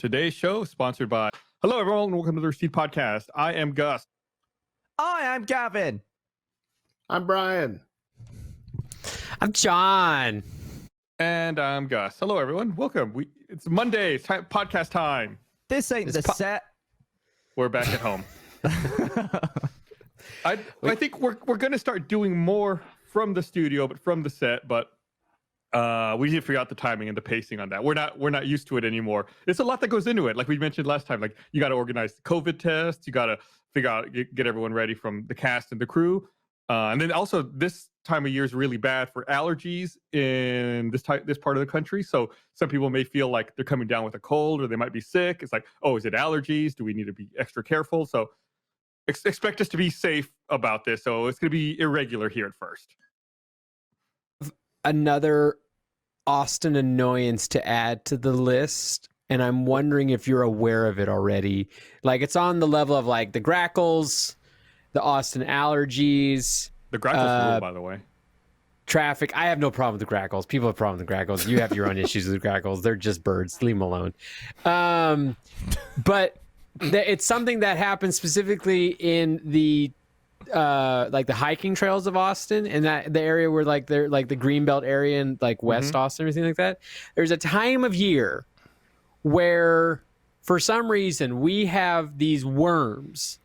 Today's show sponsored by... Hello, everyone. Welcome to the Rooster Teeth podcast. I am Gus. I'm Gavin. I'm Brian. I'm Jon. And I'm Gus. Hello, everyone. Welcome. It's Monday. It's podcast time. This ain't the set. We're back at home. I think we're going to start doing more from the studio, but from the set. But we need to figure out the timing and the pacing on that. We're not used to it anymore. It's a lot that goes into it. Like we mentioned last time, like you got to organize the COVID tests. You got to figure out, get everyone ready from the cast and the crew. And then also this time of year is really bad for allergies in this part of the country. So some people may feel like they're coming down with a cold or they might be sick. It's like, oh, is it allergies? Do we need to be extra careful? So expect us to be safe about this. So it's going to be irregular here at first. Another Austin annoyance to add to the list, and I'm wondering if you're aware of it already. Like it's on the level of like the grackles, the Austin allergies. The grackles rule, by the way. Traffic. I have no problem with the grackles. People have problems with the grackles. You have your own issues with the grackles. They're just birds. Leave them alone. But it's something that happens specifically in the like the hiking trails of Austin and that the area where like they're like the Greenbelt area and like West Austin, everything like that. There's a time of year where for some reason we have these worms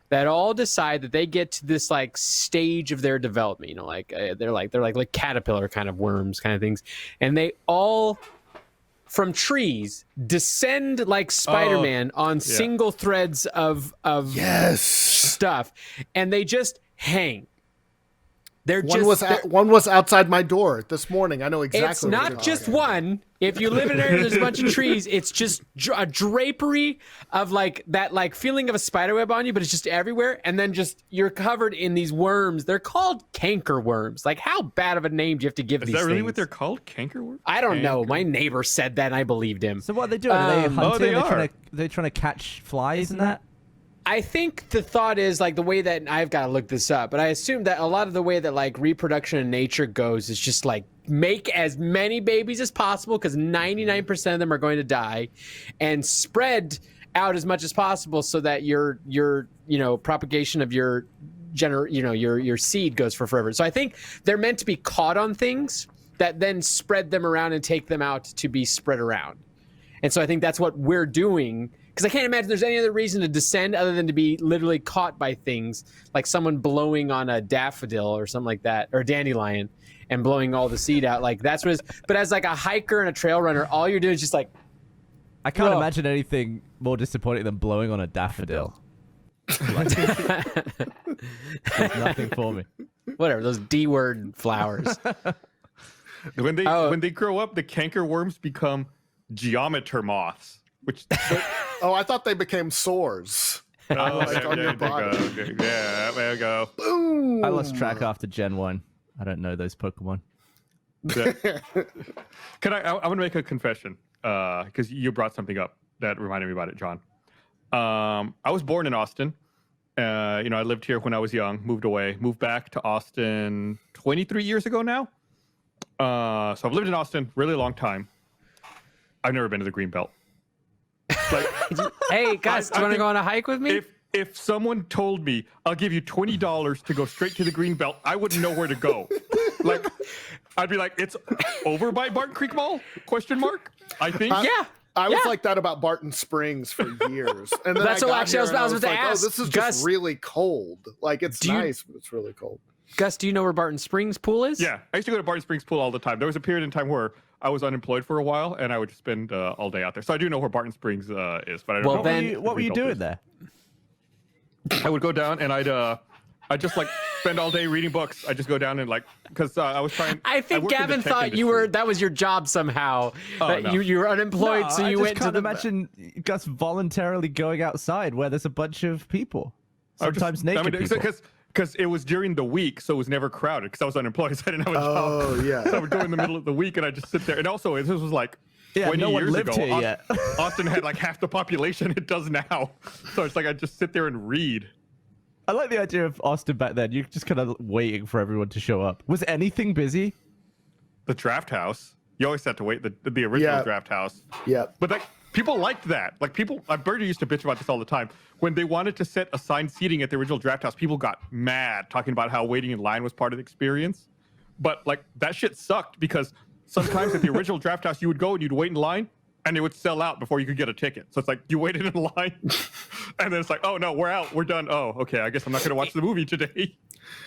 that all decide that they get to this like stage of their development, you know, like they're like caterpillar kind of worms kind of things, and they all from trees descend like Spider-Man on single threads of stuff, and they just hang. One was outside my door this morning. I know exactly. It's not just one. If you live in an area there's a bunch of trees, it's just a drapery of like that like feeling of a spider web on you, but it's just everywhere. And then just you're covered in these worms. They're called cankerworms. Like how bad of a name do you have to give these things? Is that really what they're called? Cankerworms? I don't know. My neighbor said that and I believed him. So what are they doing? Are they hunting? They're trying to catch flies and that? I think the thought is like the way that I've got to look this up, but I assume that a lot of the way that like reproduction in nature goes is just like make as many babies as possible because 99% of them are going to die, and spread out as much as possible so that your propagation of your your seed goes for forever. So I think they're meant to be caught on things that then spread them around and take them out to be spread around. And so I think that's what we're doing. Because I can't imagine there's any other reason to descend other than to be literally caught by things like someone blowing on a daffodil or something like that, or a dandelion, and blowing all the seed out. Like that's what. But as like a hiker and a trail runner, all you're doing is just like. I can't imagine anything more disappointing than blowing on a daffodil. There's nothing for me. Whatever, those D-word flowers. When they grow up, the cankerworms become geometer moths. Which I thought they became sores. Like on your body. Yeah, there you go. Boom. I lost track after Gen 1. I don't know those Pokemon. Can I want to make a confession because you brought something up that reminded me about it, Jon. I was born in Austin. I lived here when I was young, moved back to Austin 23 years ago now. So I've lived in Austin really long time. I've never been to the Greenbelt. Like, hey, Gus, do you want to go on a hike with me? If someone told me I'll give you $20 to go straight to the Greenbelt, I wouldn't know where to go. Like, I'd be like, it's over by Barton Creek Mall? ? I think. I was like that about Barton Springs for years, and then that's what actually I was about to ask. Oh, this is just really cold. Like it's nice, but it's really cold. Gus, do you know where Barton Springs Pool is? Yeah, I used to go to Barton Springs Pool all the time. There was a period in time where I was unemployed for a while, and I would just spend all day out there. So I do know where Barton Springs is, but I don't know. What were you doing there? I would go down, and I'd just like spend all day reading books. I just go down and like because I was trying. I think Gavin thought that was your job somehow. You were unemployed, so you went to the. I can't imagine Gus voluntarily going outside where there's a bunch of people, sometimes naked people. Because it was during the week, so it was never crowded. Because I was unemployed, so I didn't have a job. Oh yeah. So I would go in the middle of the week, and I just sit there. And also, this was like 20 years ago. Austin had like half the population it does now. So it's like I just sit there and read. I like the idea of Austin back then. You're just kind of waiting for everyone to show up. Was anything busy? The Draft House. You always had to wait. The original Draft House. Yeah. But like People liked that. Like Bertie used to bitch about this all the time. When they wanted to set assigned seating at the original Draft House, people got mad talking about how waiting in line was part of the experience. But like that shit sucked because sometimes at the original Draft House, you would go and you'd wait in line and it would sell out before you could get a ticket. So it's like you waited in line and then it's like, oh no, we're out. We're done. Oh, okay. I guess I'm not going to watch the movie today.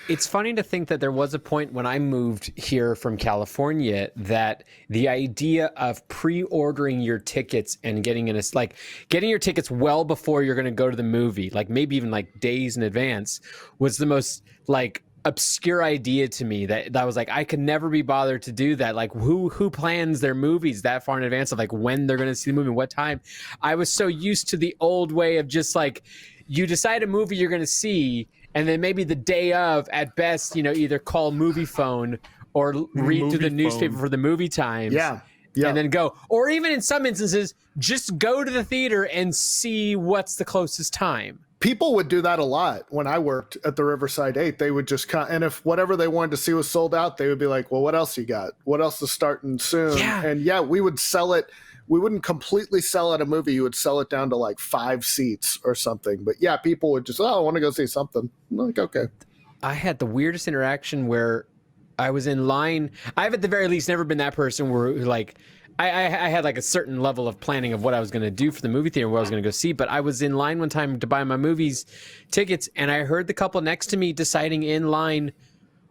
It's funny to think that there was a point when I moved here from California that the idea of pre-ordering your tickets and getting your tickets well before you're going to go to the movie, like maybe even like days in advance, was the most like obscure idea to me that was like, I could never be bothered to do that. Like who plans their movies that far in advance of like when they're going to see the movie and what time? I was so used to the old way of just like, you decide a movie you're going to see, and then maybe the day of, at best, either call Movie Phone or read through the newspaper for the movie times. Yeah. And then go. Or even in some instances, just go to the theater and see what's the closest time. People would do that a lot when I worked at the Riverside 8. They would just and if whatever they wanted to see was sold out, they would be like, well, what else you got? What else is starting soon? Yeah. And yeah, we would sell it. We wouldn't completely sell out a movie. You would sell it down to like 5 seats or something. But yeah, people would just, I want to go see something. I'm like, okay. I had the weirdest interaction where I was in line. I've at the very least never been that person where like, I had like a certain level of planning of what I was going to do for the movie theater, what I was going to go see. But I was in line one time to buy my movies tickets, and I heard the couple next to me deciding in line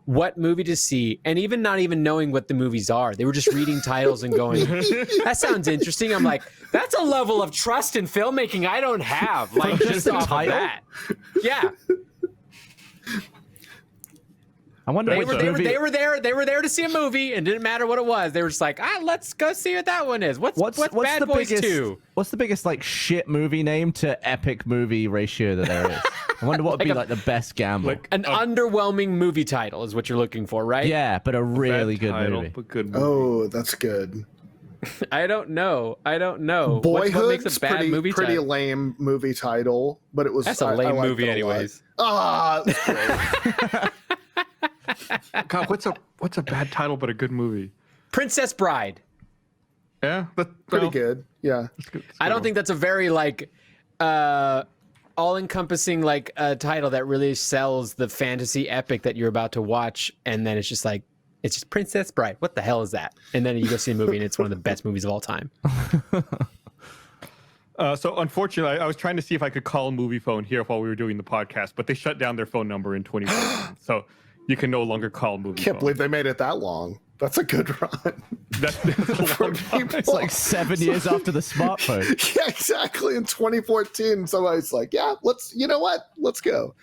what movie to see, and even not even knowing what the movies are. They were just reading titles and going, that sounds interesting. I'm like, that's a level of trust in filmmaking I don't have. Like just off of that. Yeah. I wonder They were there to see a movie, and didn't matter what it was. They were just like, let's go see what that one is. What's Bad Boys 2? What's the biggest like shit movie name to epic movie ratio that there is? I wonder what would be like the best gamble. Like an underwhelming movie title is what you're looking for, right? Yeah, but a really good title, movie. But good movie. Oh, that's good. I don't know. Boyhood's what makes a bad movie pretty title? lame movie title, but it was. That's a lame movie, anyways. God, what's a bad title but a good movie? Princess Bride. Yeah, Pretty good. Yeah. I don't think that's a very like all-encompassing like title that really sells the fantasy epic that you're about to watch, and then it's just Princess Bride. What the hell is that? And then you go see a movie and it's one of the best movies of all time. So unfortunately, I was trying to see if I could call Movie Phone here while we were doing the podcast, but they shut down their phone number in 2014. So you can no longer call Movie Phone. Can't believe they made it that long. That's a good run. That's a long time. It's like 7 years after the smartphone. Yeah, exactly. In 2014, somebody's like, yeah, you know what? Let's go.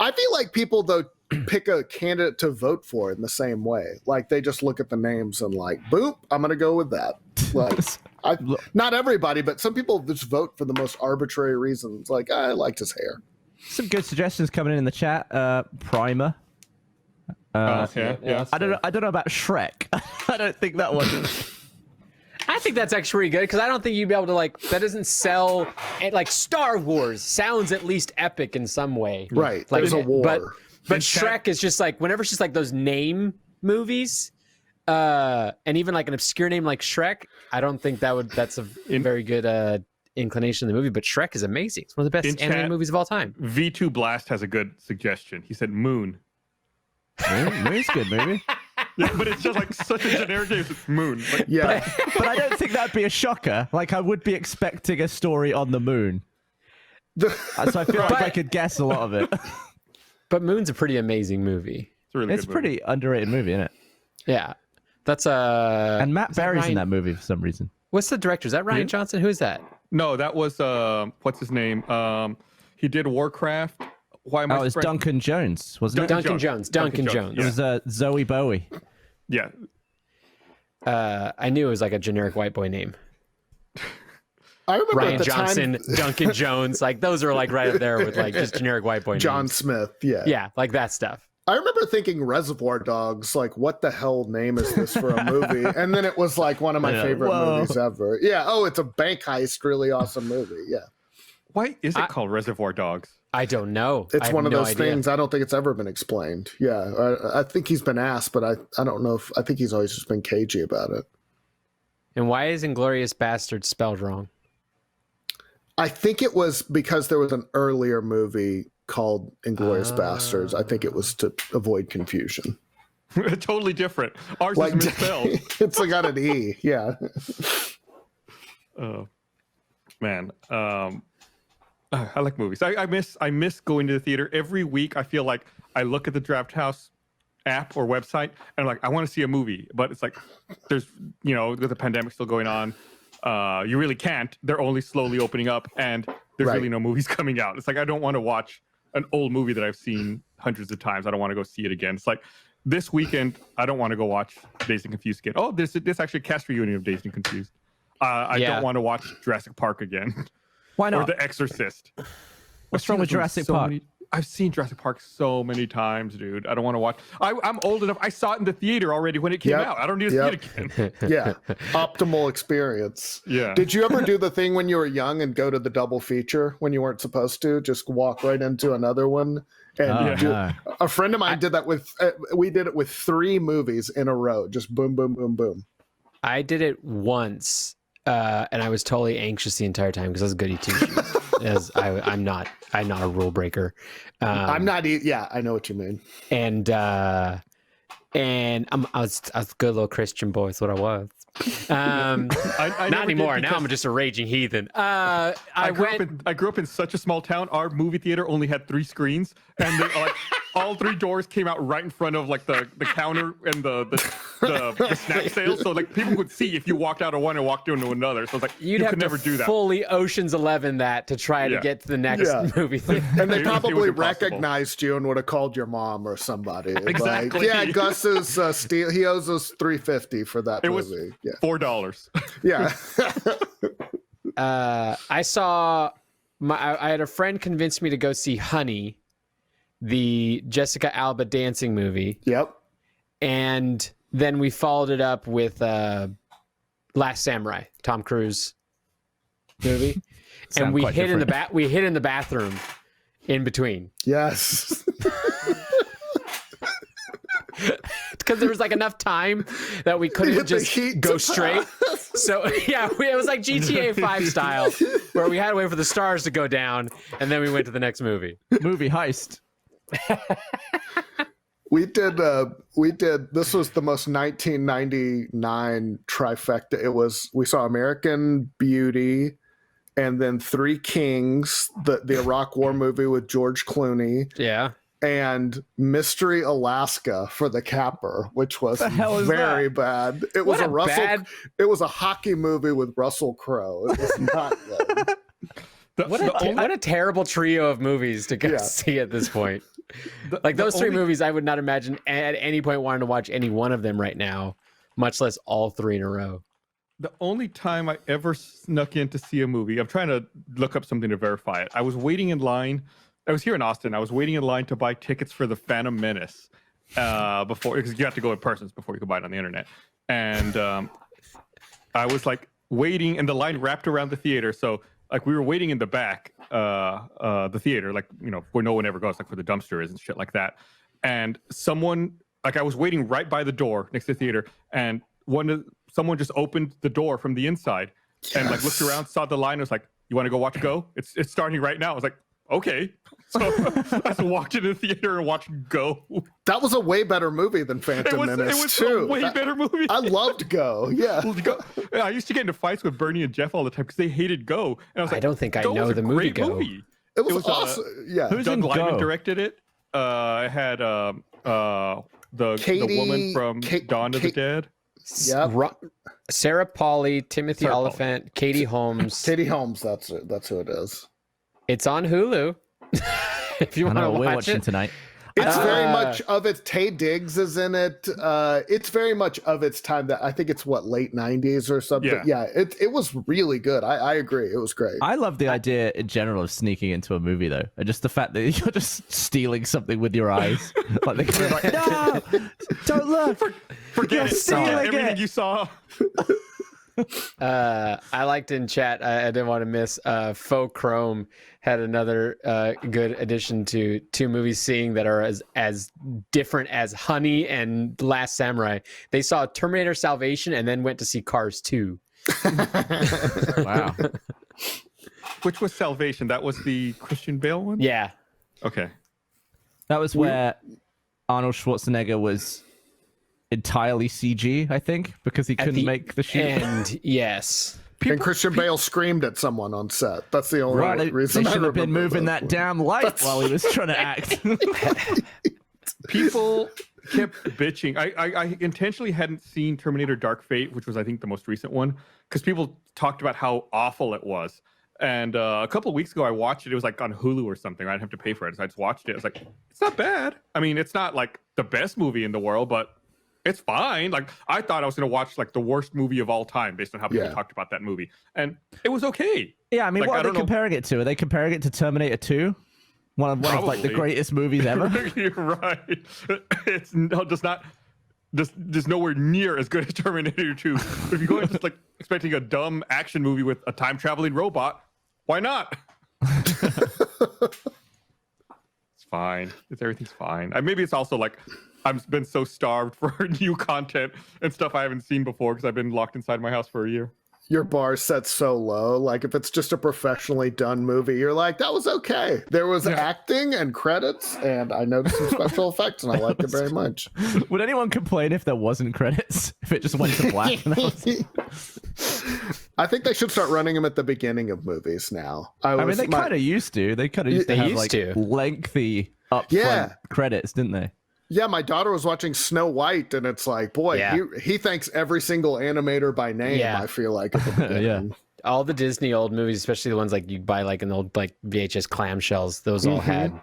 I feel like people, though, pick a candidate to vote for in the same way. Like, they just look at the names and like, boop, I'm going to go with that. Like, not everybody, but some people just vote for the most arbitrary reasons. Like, I liked his hair. Some good suggestions coming in the chat. Primer. Yeah. I don't know about Shrek. I don't think that one. I think that's actually pretty good because I don't think you'd be able to like that doesn't sell like Star Wars sounds at least epic in some way. Right. Like, There's a war. But Shrek is just like whenever it's just like those name movies, and even like an obscure name like Shrek, I don't think that's a very good inclination of the movie. But Shrek is amazing. It's one of the best animated movies of all time. V2 Blast has a good suggestion. He said Moon. Moon's good movie. Yeah, but it's just like such a generic name. It's Moon. Like, Yeah. But I don't think that'd be a shocker. Like I would be expecting a story on the moon. So I feel like I could guess a lot of it. But Moon's a pretty amazing movie. it's a really It's good a pretty underrated movie, isn't it? Yeah. That's And Matt Berry's in that movie for some reason. What's the director? Is that Ryan Johnson? Who is that? No, that was what's his name? He did Warcraft. Why am I? It's Duncan Jones, wasn't it? Duncan Jones. Yeah. It was Zoe Bowie. Yeah. I knew it was like a generic white boy name. I remember Ryan at the Johnson, time, Duncan Jones, like those are like right up there with like just generic white boy John names. Smith. Yeah. Yeah, like that stuff. I remember thinking Reservoir Dogs, like, what the hell name is this for a movie? And then it was like one of my favorite movies ever. Yeah. Oh, it's a bank heist, really awesome movie. Yeah. Why is it called Reservoir Dogs? I don't know. It's one of those things. I don't think it's ever been explained. Yeah. I think he's been asked, but I don't know I think he's always just been cagey about it. And why is Inglourious Bastard spelled wrong? I think it was because there was an earlier movie called Inglourious Bastards. I think it was to avoid confusion. Totally different. Ours Like is misspelled. it's got an E. Yeah. Oh man, I like movies. I miss going to the theater every week. I feel like I look at the Draft House app or website and I'm like, I want to see a movie, but it's like there's with the pandemic still going on, you really can't. They're only slowly opening up, and there's really no movies coming out. It's like I don't want to watch an old movie that I've seen hundreds of times. I don't want to go see it again. It's like this weekend, I don't want to go watch Dazed and Confused again. Oh, this actually a cast reunion of Dazed and Confused. I don't want to watch Jurassic Park again. Why not? Or The Exorcist. What's wrong with Jurassic Park? I've seen Jurassic Park so many times, dude. I don't want to watch. I'm old enough. I saw it in the theater already when it came out. I don't need to see it again. Yeah. Optimal experience. Yeah. Did you ever do the thing when you were young and go to the double feature when you weren't supposed to? Just walk right into another one? And a friend of mine did that with, we did it with 3 movies in a row. Just boom, boom, boom, boom. I did it once, and I was totally anxious the entire time because I was goody two shoes. As I'm not a rule breaker. I'm not. I know what you mean. And I was a good little Christian boy. Is what I was. Not anymore. Now I'm just a raging heathen. I grew up in such a small town. Our movie theater only had 3 screens, and they, like all 3 doors came out right in front of like the counter and the snack sales. So like people would see if you walked out of one and walked into another. So it's like you could never do that. Fully Ocean's 11 that to try to get to the next movie theater. And they probably recognized you and would have called your mom or somebody. Exactly. Like, Gus is he owes us $3.50 for that movie. $4. Yeah. I had a friend convince me to go see Honey, the Jessica Alba dancing movie. Yep. And then we followed it up with Last Samurai, Tom Cruise movie. And we hid in the bathroom in between. Yes. Because there was like enough time that we couldn't just go straight. So it was like GTA 5 style, where we had to wait for the stars to go down, and then we went to the next movie. Movie heist. We did. This was the most 1999 trifecta. We saw American Beauty, and then Three Kings, the Iraq War movie with George Clooney. Yeah. And Mystery Alaska for the capper, which was very bad. It was It was a hockey movie with Russell Crowe. It was not good. What a terrible trio of movies to go see at this point. Those 3 movies, I would not imagine at any point wanting to watch any one of them right now, much less all 3 in a row. The only time I ever snuck in to see a movie, I'm trying to look up something to verify it. I was waiting in line. I was here in Austin. I was waiting in line to buy tickets for the Phantom Menace before, because you have to go in person before you can buy it on the internet. And I was like waiting, and the line wrapped around the theater. So like we were waiting in the back, the theater, like where no one ever goes, like where the dumpster is and shit like that. And someone, like I was waiting right by the door next to the theater, and someone just opened the door from the inside and like looked around, saw the line, and was like, "You want to go watch Go? It's starting right now." I was like, okay. So I just walked into the theater and watched Go. That was a way better movie than Phantom Menace. It was too. a way better movie. I loved Go. Yeah. I used to get into fights with Bernie and Jeff all the time because they hated Go. And I was like, I don't think I know the movie Go. It was awesome. Doug Liman directed it. It had the woman from Dawn of the Dead. Yep. Sarah Polley, Timothy Olyphant, Katie Holmes. Katie Holmes, that's who it is. It's on Hulu. If you want to watch we're watching tonight. It's very much of its. Taye Diggs is in it. It's very much of its time. That I think it's late 90s or something. Yeah, it was really good. I agree. It was great. I love the idea in general of sneaking into a movie though, and just the fact that you're just stealing something with your eyes. Like they're like, no, don't look. Forget it. Everything you saw. I liked in chat. I didn't want to miss. Faux Chrome had another good addition to 2 movies seeing that are as different as Honey and Last Samurai. They saw Terminator Salvation and then went to see Cars 2. Wow. Which was Salvation? That was the Christian Bale one? Yeah. Okay. That was where Arnold Schwarzenegger was entirely CG, I think, because he couldn't make the shoot. And yes. And Christian Bale screamed at someone on set. That's the only reason They I should have been remember moving that damn light while he was trying to act. People kept bitching. I intentionally hadn't seen Terminator Dark Fate, which was, I think, the most recent one, because people talked about how awful it was. And a couple of weeks ago, I watched it. It was like on Hulu or something. I didn't have to pay for it. So I just watched it. I was like, it's not bad. I mean, it's not like the best movie in the world, but it's fine. Like, I thought I was going to watch like the worst movie of all time based on how people talked about that movie. And it was okay. Yeah, I mean, like, what are they comparing it to? Are they comparing it to Terminator 2? One of like the greatest movies ever? You're right. It's just not... Just nowhere near as good as Terminator 2. But if you go in just like expecting a dumb action movie with a time traveling robot, why not? It's fine. Everything's fine. Maybe it's also like I've been so starved for new content and stuff I haven't seen before because I've been locked inside my house for a year. Your bar set so low. Like if it's just a professionally done movie, you're like, that was okay. There was acting and credits, and I noticed some special effects, and I liked it very much. Would anyone complain if there wasn't credits? If it just went to black? I think they should start running them at the beginning of movies now. I mean, they kind of used to. They kind of used to have like lengthy upfront credits, didn't they? Yeah, my daughter was watching Snow White, and it's like, boy, he thanks every single animator by name, I feel like. At the beginning. All the Disney old movies, especially the ones like you buy like an old like VHS clamshells, those all had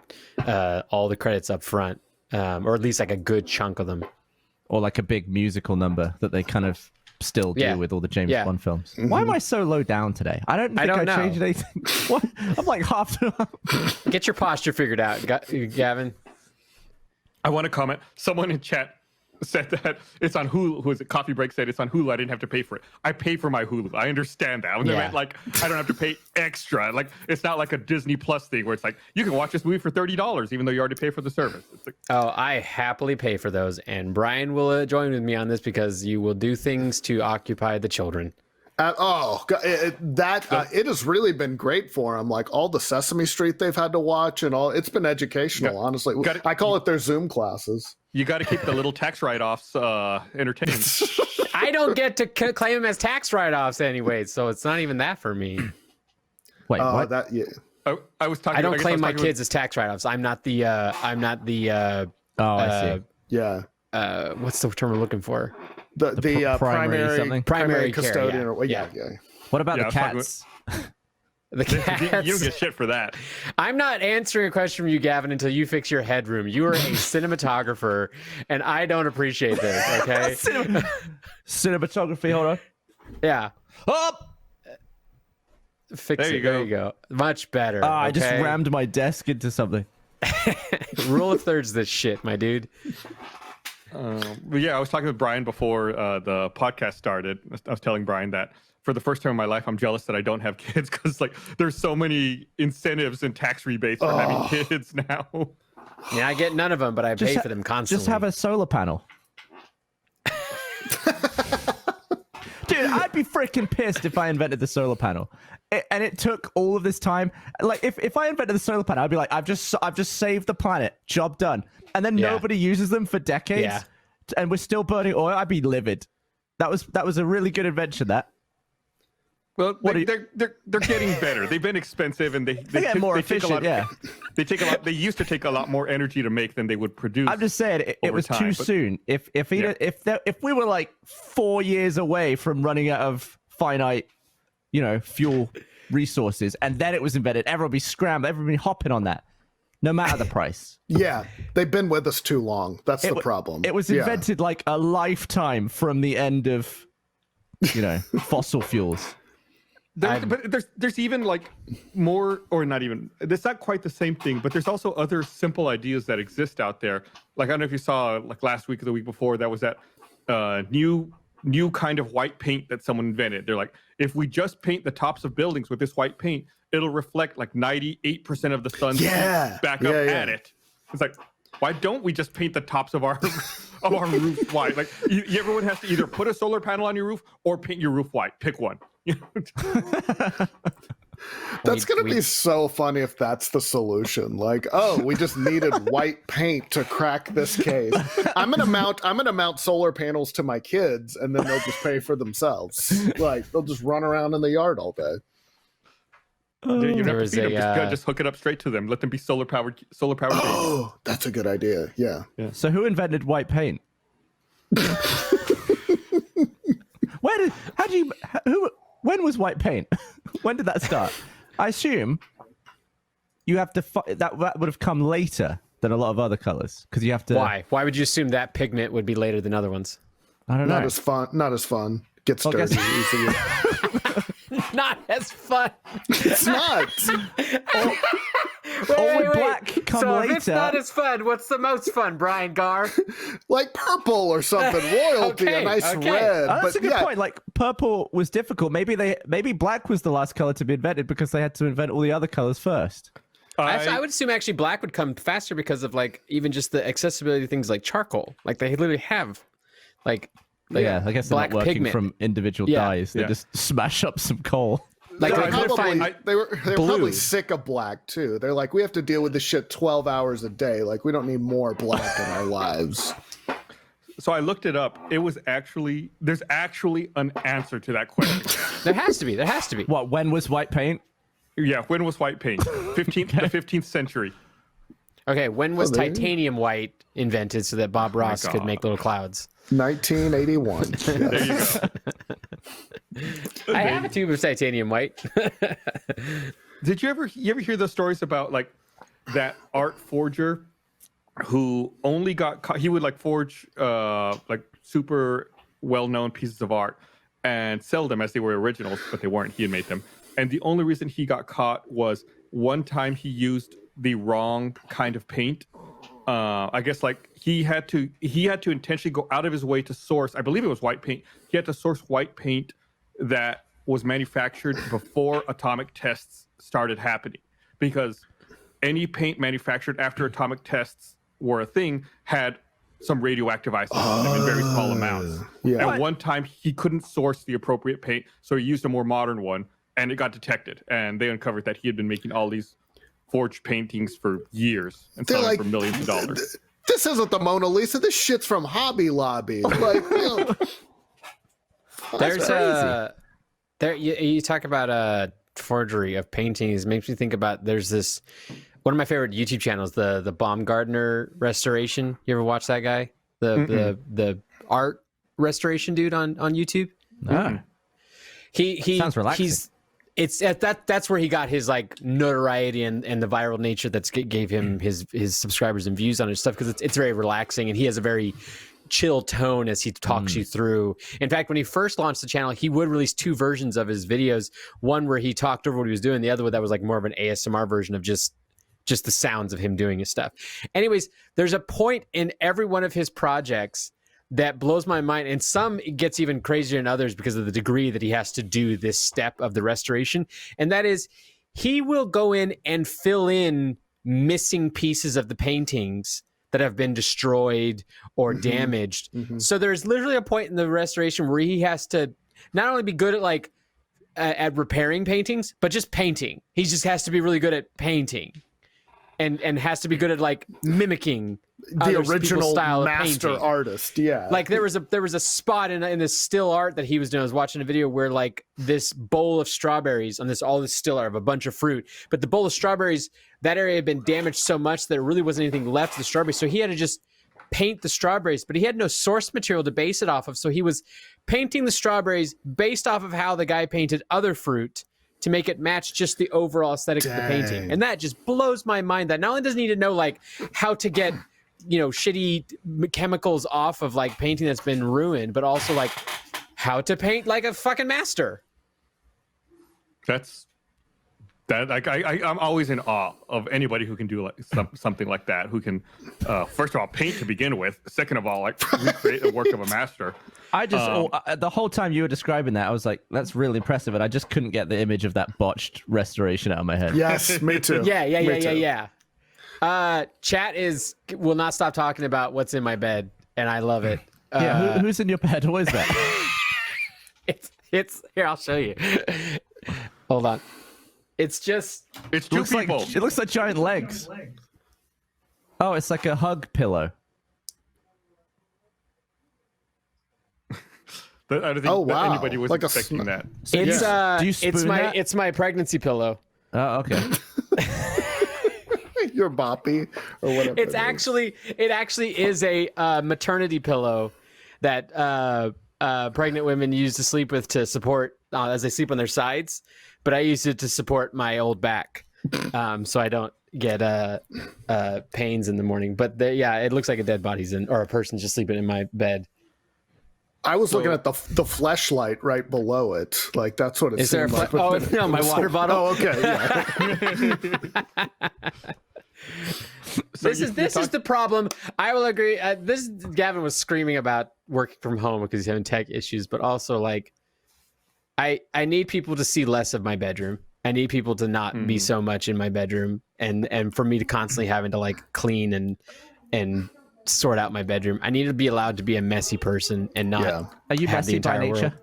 all the credits up front, or at least like a good chunk of them. Or like a big musical number that they kind of still do with all the James Bond films. Why am I so low down today? I don't think I changed anything. What? I'm like half. Get your posture figured out, Gavin. I want to comment. Someone in chat said that it's on Hulu. Who is it? Coffee Break said it's on Hulu. I didn't have to pay for it. I pay for my Hulu. I understand that. When they meant like I don't have to pay extra. Like it's not like a Disney Plus thing where it's like you can watch this movie for $30 even though you already pay for the service. It's like, I happily pay for those, and Brian will join with me on this because you will do things to occupy the children. It has really been great for them. Like all the Sesame Street they've had to watch and all. It's been educational, honestly. I call it their Zoom classes. You got to keep the little tax write-offs entertained. I don't get to claim them as tax write-offs anyway, so it's not even that for me. Wait, what? I was talking. I don't claim my kids as tax write-offs. I'm not the. I see. Yeah. What's the term we're looking for? The primary custodian. Care, yeah. What about the cats? The cats. You don't get shit for that. I'm not answering a question from you, Gavin, until you fix your headroom. You are a cinematographer, and I don't appreciate this, okay? Cinematography, hold on. Yeah. Up! Fix it. There you go. Much better. Okay? I just rammed my desk into something. Rule of thirds this shit, my dude. But yeah, I was talking with Brian before the podcast started. I was telling Brian that for the first time in my life, I'm jealous that I don't have kids because like there's so many incentives and tax rebates for having kids now. Yeah, I get none of them, but I pay for them constantly. Just have a solar panel. Dude, I'd be freaking pissed if I invented the solar panel. And it took all of this time. Like if I invented the solar panel, I'd be like, I've just saved the planet. Job done. And then nobody uses them for decades, and we're still burning oil. I'd be livid. That was a really good invention. That. Well, they're getting better. They've been expensive, and they get more efficient. They take a lot. They used to take a lot more energy to make than they would produce. I'm just saying it was too soon. If we were like 4 years away from running out of finite, fuel resources, and then it was invented, everyone would be scrambling, everyone would be hopping on that. No matter the price. Yeah, they've been with us too long. That's the problem. It was invented like a lifetime from the end of, fossil fuels. But there's even like more, or not even. It's not quite the same thing, but there's also other simple ideas that exist out there. Like I don't know if you saw like last week or the week before, that was that new kind of white paint that someone invented. They're like, if we just paint the tops of buildings with this white paint, it'll reflect like 98% of the sun's heat back up at it. It's like, why don't we just paint the tops of our roofs white? Like everyone has to either put a solar panel on your roof or paint your roof white. Pick one. That's gonna be so funny if that's the solution. Like, oh, we just needed white paint to crack this case. I'm gonna mount solar panels to my kids, and then they'll just pay for themselves. Like, they'll just run around in the yard all day. You don't have to feed them. Just hook it up straight to them. Let them be solar powered. Oh, that's a good idea. Yeah. So who invented white paint? When was white paint? When did that start? I assume you have to that would have come later than a lot of other colors because you have to. Why? Why would you assume that pigment would be later than other ones? I don't know. Not as fun. Gets dirty easily. Not as fun. It's not. Wait. Black come so later. If it's not as fun, what's the most fun, Brian Gaar? Like purple or something. Royalty, a nice red. Oh, that's a good point. Like purple was difficult. Maybe black was the last color to be invented because they had to invent all the other colors first. I would assume actually black would come faster because of like even just the accessibility of things like charcoal. Like they literally have like yeah, I guess they're not working pigment from individual dyes. They just smash up some coal. Like they were probably sick of black too. They're like, we have to deal with this shit 12 hours a day. Like, we don't need more black in our lives. So I looked it up. There's actually an answer to that question. There has to be. What? When was white paint? Yeah, when was white paint? The 15th century. Okay, when was titanium white invented so that Bob Ross could make little clouds? 1981. There you go. I have a tube of titanium white. Did you ever hear those stories about like that art forger who only got caught? He would like forge like super well-known pieces of art and sell them as they were originals, but they weren't. He had made them, and the only reason he got caught was one time he used the wrong kind of paint. I guess like he had to intentionally go out of his way to source. I believe it was white paint. He had to source white paint that was manufactured before atomic tests started happening, because any paint manufactured after atomic tests were a thing had some radioactive isotopes in very small amounts. Yeah. And one time he couldn't source the appropriate paint, so he used a more modern one, and it got detected. And they uncovered that he had been making all these forged paintings for years and selling like, for millions of dollars. This isn't the Mona Lisa. This shit's from Hobby Lobby. Like, you talk about forgery of paintings. Makes me think about there's this one of my favorite YouTube channels, the Baumgartner restoration. You ever watch that guy? The art restoration dude on YouTube. No. He sounds relaxing. That's where he got his like notoriety and the viral nature that's gave him his subscribers and views on his stuff, because it's very relaxing and he has a very chill tone as he talks you through. In fact, when he first launched the channel, he would release two versions of his videos, one where he talked over what he was doing, the other one that was like more of an ASMR version of just the sounds of him doing his stuff. Anyways, there's a point in every one of his projects that blows my mind, and some gets even crazier than others because of the degree that he has to do this step of the restoration. And that is, he will go in and fill in missing pieces of the paintings that have been destroyed or damaged. So there's literally a point in the restoration where he has to not only be good at like at repairing paintings, but just painting. He just has to be really good at painting, and has to be good at like mimicking the original style master of artist. Yeah. Like there was a spot in this still art that he was doing. I was watching a video where like this bowl of strawberries on all this still art of a bunch of fruit, but the bowl of strawberries, that area had been damaged so much that there really wasn't anything left of the strawberries. So he had to just paint the strawberries, but he had no source material to base it off of. So he was painting the strawberries based off of how the guy painted other fruit to make it match just the overall aesthetic of the painting. And that just blows my mind, that not only does he need to know like how to get, you know, shitty chemicals off of like painting that's been ruined, but also like how to paint like a fucking master. I'm always in awe of anybody who can do like something like that, who can first of all paint to begin with, second of all like recreate the work of a master. I just the whole time you were describing that, I was like, that's really impressive, and I just couldn't get the image of that botched restoration out of my head. Yes, me too. Yeah. Chat will not stop talking about what's in my bed, and I love it. Yeah, who's in your bed? Who is that? It's here. I'll show you. Hold on. It's just It's two people. It looks like giant legs. Oh, it's like a hug pillow. I don't think that anybody was Like expecting that. it's Do you spoon that? it's my pregnancy pillow. Oh, okay. Your boppy or whatever. It actually is a maternity pillow that pregnant women use to sleep with to support as they sleep on their sides. But I use it to support my old back, so I don't get pains in the morning. But it looks like a dead body's in, or a person's just sleeping in my bed. I was looking at the fleshlight right below it. Like that's what it Is there a seemed like. oh no, my water bottle. Oh, okay. Yeah. This is the problem. I will agree. Gavin was screaming about working from home because he's having tech issues, but also like I need people to see less of my bedroom. I need people to not be so much in my bedroom, and for me to constantly having to like clean and sort out my bedroom. I need to be allowed to be a messy person and not. Yeah. Are you have the messy by entire nature? world.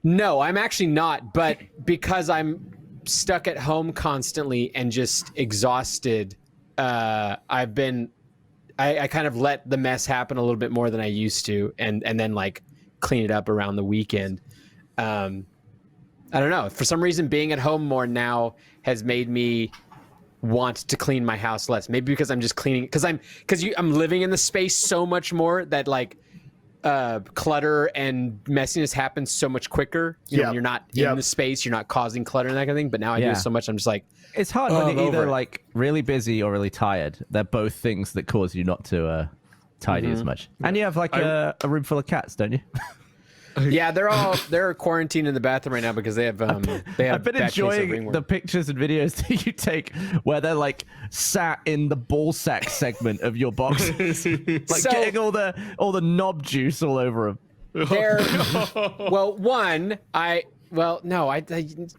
No, I'm actually not. But because I'm stuck at home constantly and just exhausted, I kind of let the mess happen a little bit more than I used to, and then like clean it up around the weekend. I don't know. For some reason, being at home more now has made me want to clean my house less. Maybe because I'm just cleaning because I'm living in the space so much more that like clutter and messiness happens so much quicker. You know, when you're not in the space, you're not causing clutter and that kind of thing. But now I do it so much, I'm just like, it's hard when you're either like really busy or really tired. They're both things that cause you not to tidy as much. And you have like a room full of cats, don't you? yeah, they're quarantined in the bathroom right now because they have I've been bad case of enjoying ringworm. the pictures and videos that you take where they're like sat in the ball sack segment of your box, like So- getting all the knob juice all over them. They're well,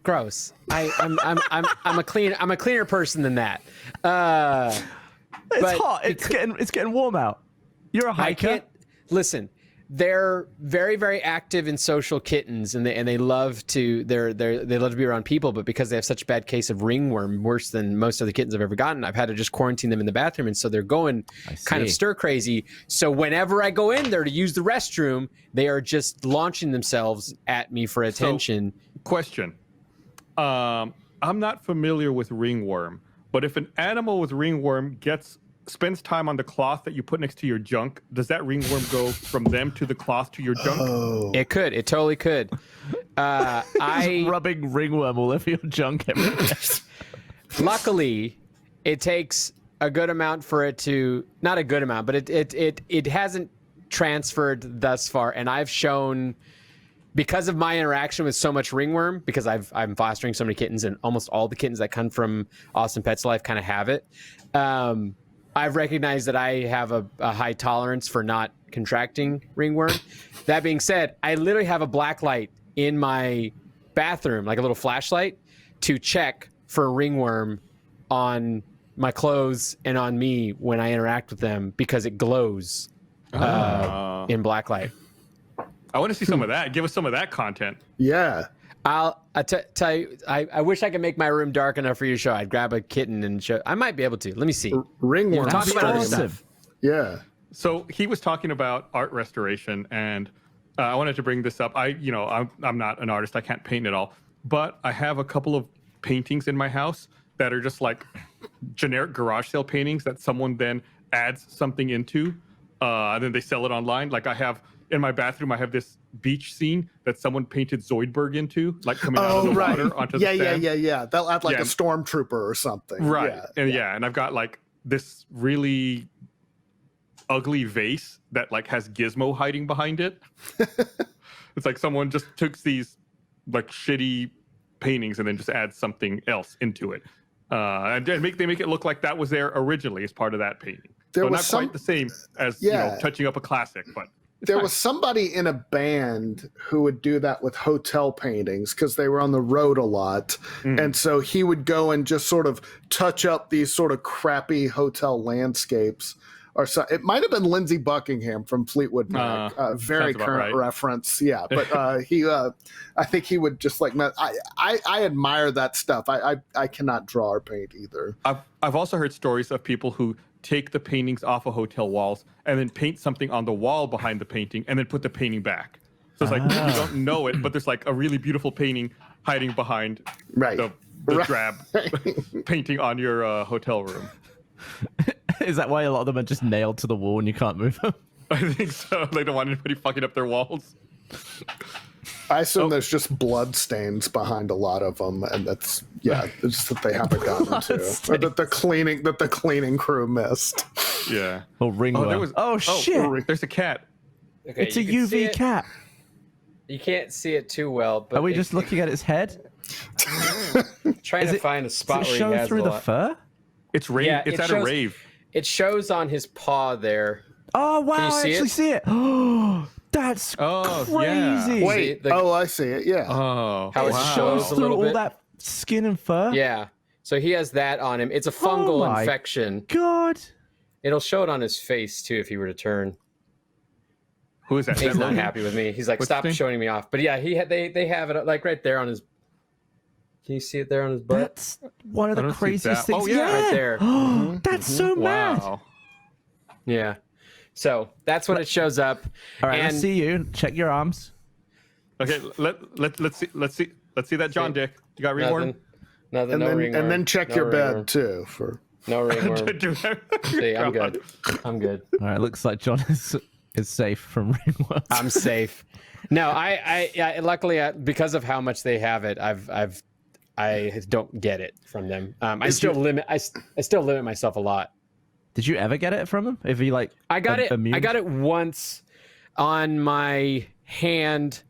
gross. I'm a cleaner person than that. It's But hot. It's getting warm out. You're a I hiker. can't listen. They're very, very active in social kittens, and they love to they love to be around people. But because they have such a bad case of ringworm, worse than most of the kittens I've ever gotten, I've had to just quarantine them in the bathroom, and so they're going kind of stir crazy. So whenever I go in there to use the restroom, they are just launching themselves at me for attention. So, question: I'm not familiar with ringworm, but if an animal with ringworm spends time on the cloth that you put next to your junk, does that ringworm go from them to the cloth to your junk? It could. It totally could. Just rubbing ringworm all over your junk every day. Luckily, it takes a good amount for it to, not a good amount, but it hasn't transferred thus far. And I've shown, because of my interaction with so much ringworm, because I'm fostering so many kittens, and almost all the kittens that come from Austin Pets Life kind of have it. I've recognized that I have a high tolerance for not contracting ringworm. That being said, I literally have a black light in my bathroom, like a little flashlight, to check for ringworm on my clothes and on me when I interact with them, because it glows in black light. I want to see some of that. Give us some of that content. Yeah. I'll tell you, I wish I could make my room dark enough for you to show. I'd grab a kitten and show. I might be able to. Let me see. Ringworm. Talk about other stuff. Yeah. So he was talking about art restoration, and I wanted to bring this up. I'm not an artist. I can't paint at all, but I have a couple of paintings in my house that are just like generic garage sale paintings that someone then adds something into, and then they sell it online. Like in my bathroom, I have this beach scene that someone painted Zoidberg into, like coming out of the water onto the sand. Yeah. They'll add like a stormtrooper or something. Right. Yeah. And I've got like this really ugly vase that like has Gizmo hiding behind it. It's like someone just took these like shitty paintings and then just adds something else into it. And they make it look like that was there originally as part of that painting. So not quite the same as touching up a classic, but there was somebody in a band who would do that with hotel paintings because they were on the road a lot. And so he would go and just sort of touch up these sort of crappy hotel landscapes or so. It might have been Lindsey Buckingham from Fleetwood Mac. Very current reference. Yeah, but I think he would just like. I admire that stuff. I cannot draw or paint either. I've also heard stories of people who take the paintings off of hotel walls and then paint something on the wall behind the painting and then put the painting back. So it's like you don't know it, but there's like a really beautiful painting hiding behind the drab painting on your hotel room. Is that why a lot of them are just nailed to the wall and you can't move them? I think so. They don't want anybody fucking up their walls. I assume there's just blood stains behind a lot of them, and it's just that they haven't gotten to, or that the cleaning crew missed. Yeah. Oh, Ringworm. Shit! There's a cat. Okay, It's a UV cat. You can't see it too well, but Are we just looking at its head? trying to find a spot Does it where show he has through a the lot. fur? It's rave. Yeah, it's it at shows- a rave. It shows on his paw there. Oh wow! Can you I see actually it? see it. Oh, that's yeah. crazy. Wait, I see it. Yeah. Oh, How it It shows shows a through little all bit. that skin and fur. Yeah. So he has that on him. It's a fungal my infection. God. It'll show it on his face too if he were to turn. Who is that? He's That not Logan? happy with me. He's like, What's stop his name? showing me off. But yeah, they have it like right there on his. Can you see it there on his butt? That's one of I the don't see craziest that. things. Oh, yeah. Right there. That's so mad. Wow. Yeah. So that's when it shows up. All right, and let's see you. Check your arms. Okay, let's see that John dick. You got ringworm? Nothing. And No then ringworm. and then check No your ringworm. bed too for. No ringworm. See, I'm good. I'm good. All right, looks like John is safe from ringworm. I'm safe. No, I luckily because of how much they have it, I don't get it from them. I still limit myself a lot. Did you ever get it from him? If he like, I got it. immune? I got it once on my hand.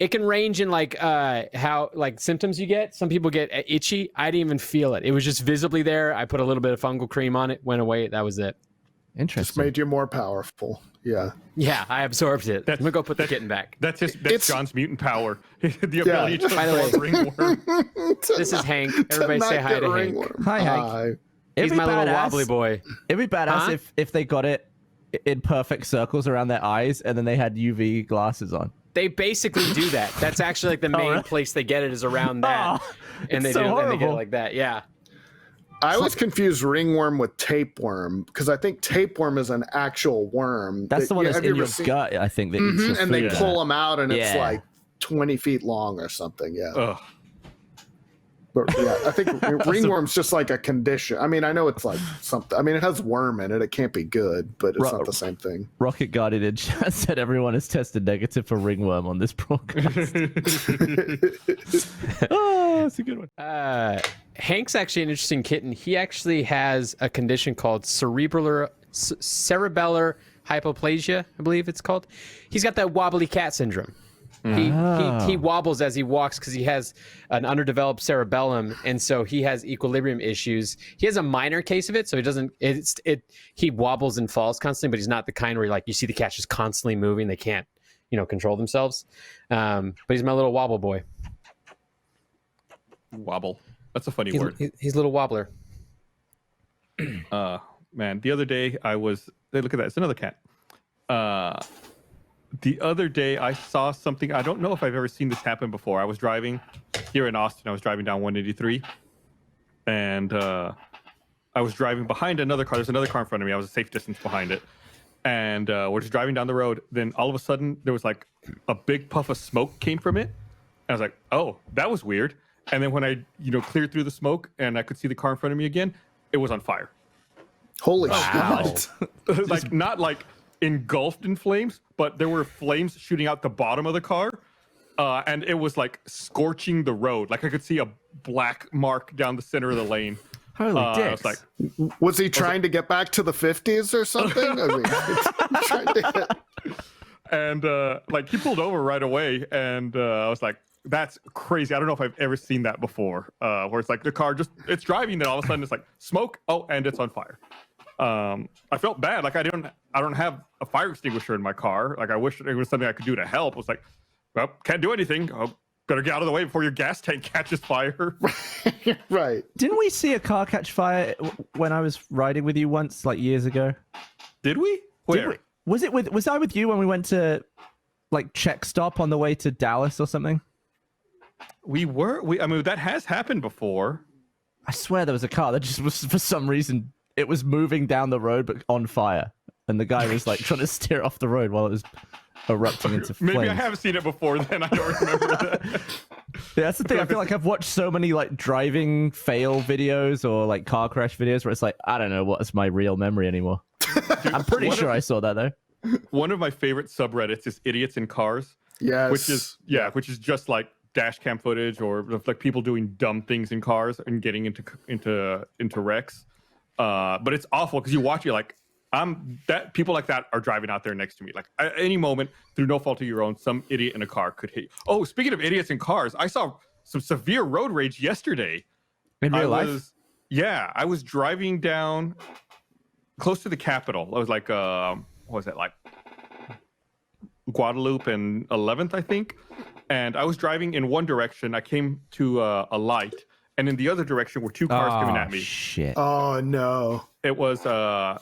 It can range in like how like symptoms you get. Some people get itchy. I didn't even feel it. It was just visibly there. I put a little bit of fungal cream on it. Went away. That was it. Just Interesting. made you more powerful. Yeah. Yeah, I absorbed it. I'm gonna go put the kitten back. That's It's- John's mutant power. The ability to By the way- absorb ringworm. This is Hank. Everybody say hi to Hank. Hi, Hank. He's It'd be my little badass- wobbly boy. It'd be badass Huh? if they got it in perfect circles around their eyes and then they had UV glasses on. They basically do that. That's actually like the main really? place they get it is around that, and they it's so do. And they get it horrible. like that. Yeah. I always confuse ringworm with tapeworm because I think tapeworm is an actual worm. That's the one that's have you in ever your seen- gut, I think. That eats your And they food. pull them out, and it's Yeah. like 20 feet long or something. Yeah. Ugh. But yeah, I think ringworm's just like a condition. I mean, I know it's like something. I mean, it has worm in it. It can't be good, but it's not the same thing. Rocket Guardian in chat said everyone has tested negative for ringworm on this broadcast. Oh, that's a good one. Hank's actually an interesting kitten. He actually has a condition called cerebellar hypoplasia, I believe it's called. He's got that wobbly cat syndrome. He wobbles as he walks because he has an underdeveloped cerebellum, and so he has equilibrium issues. He has a minor case of it, so he doesn't. He wobbles and falls constantly, but he's not the kind where like you see the cats just constantly moving. They can't, control themselves. But he's my little wobble boy. Wobble. That's a funny word. He's a little wobbler. Man, the other day hey, look at that. It's another cat. The other day I saw something. I don't know if I've ever seen this happen before. I was driving here in Austin. I was driving down 183, and I was driving behind another car. There's another car in front of me. I was a safe distance behind it, and we're just driving down the road. Then all of a sudden, there was like a big puff of smoke came from it. And I was like, "Oh, that was weird." And then when I, cleared through the smoke and I could see the car in front of me again, it was on fire. Holy Wow. shit. Like not like engulfed in flames, but there were flames shooting out the bottom of the car, and it was like scorching the road. Like I could see a black mark down the center of the lane. Holy I dicks. was like, Was he trying to get back to the 50s or something? I mean, trying to... and like he pulled over right away, and I was like, that's crazy. I don't know if I've ever seen that before, where it's like the car it's driving, then all of a sudden it's like smoke, and it's on fire. I felt bad. Like I don't have a fire extinguisher in my car. Like I wish it was something I could do to help. I was like, well, can't do anything. Gotta get out of the way before your gas tank catches fire. Right. Didn't we see a car catch fire when I was riding with you once, like years ago? Did we? Where? Was I with you when we went to like check stop on the way to Dallas or something? I mean, that has happened before. I swear there was a car that just was, for some reason, it was moving down the road but on fire, and the guy was like trying to steer off the road while it was erupting into flames. Maybe I have seen it before. Then I don't remember that. Yeah, that's the thing. I feel like I've watched so many like driving fail videos or like car crash videos where it's like I don't know what's my real memory anymore. I'm pretty sure I saw that though. One of my favorite subreddits is idiots in cars. Yes. Which is just like dash cam footage or like people doing dumb things in cars and getting into wrecks. But it's awful because you watch it like people like that are driving out there next to me. Like at any moment, through no fault of your own, some idiot in a car could hit you. Oh, speaking of idiots in cars, I saw some severe road rage yesterday. In real life? Yeah, I was driving down close to the Capitol. I was like, what was that, like Guadalupe and 11th, I think. And I was driving in one direction. I came to a light, and in the other direction were two cars coming at me. Shit. Oh no. It was a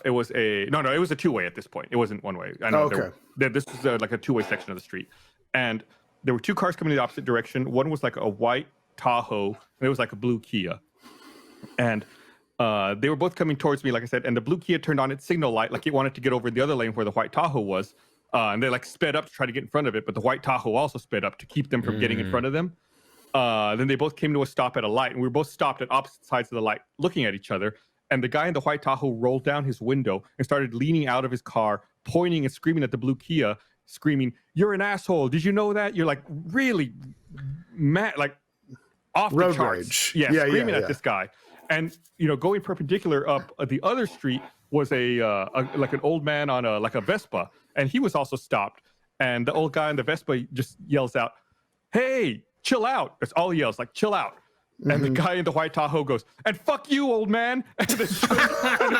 two-way at this point. It wasn't one way. I know. Okay. This was like a two-way section of the street, and there were two cars coming in the opposite direction. One was like a white Tahoe, and it was like a blue Kia, and they were both coming towards me, like I said. And the blue Kia turned on its signal light, like it wanted to get over the other lane where the white Tahoe was, and they like sped up to try to get in front of it. But the white Tahoe also sped up to keep them from getting in front of them. Then they both came to a stop at a light, and we were both stopped at opposite sides of the light, looking at each other. And the guy in the white Tahoe rolled down his window and started leaning out of his car, pointing and screaming at the blue Kia, screaming, "You're an asshole! Did you know that?" You're like really mad, like off the charts. Yeah, screaming at this guy. And going perpendicular up the other street was a like an old man on a Vespa, and he was also stopped. And the old guy on the Vespa just yells out, "Hey, chill out!" That's all he yells, like "chill out." And the guy in the white Tahoe goes, "And fuck you, old man!" And then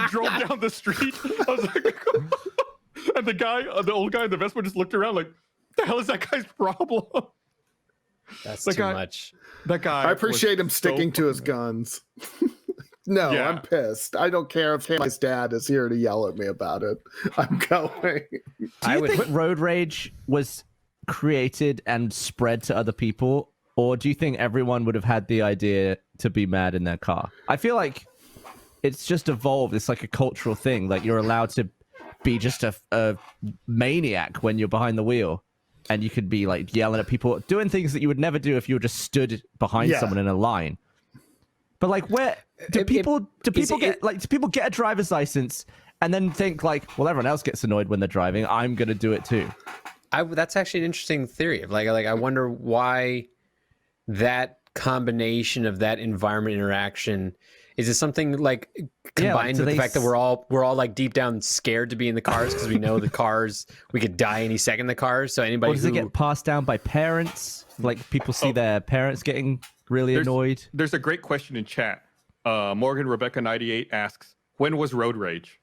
drove down the street. I was like, and the old guy in the Vespa just looked around like, "What the hell is that guy's problem?" That's too much. That guy. I appreciate him sticking to his guns. No, yeah. I'm pissed. I don't care if his dad is here to yell at me about it. I'm going. Do you think road rage was created and spread to other people? Or do you think everyone would have had the idea to be mad in their car? I feel like it's just evolved. It's like a cultural thing. Like you're allowed to be just a maniac when you're behind the wheel. And you could be like yelling at people, doing things that you would never do if you were just stood behind someone in a line. But like, where do people get a driver's license and then think like, well, everyone else gets annoyed when they're driving, I'm gonna do it too? That's actually an interesting theory. Like I wonder why that combination of that environment interaction. Is it something like combined with the fact that we're all like deep down scared to be in the cars because we know the cars, we could die any second in the cars. So anybody does it get passed down by parents? Like people see their parents getting really annoyed. There's a great question in chat. Morgan Rebecca 98 asks, "When was road rage?"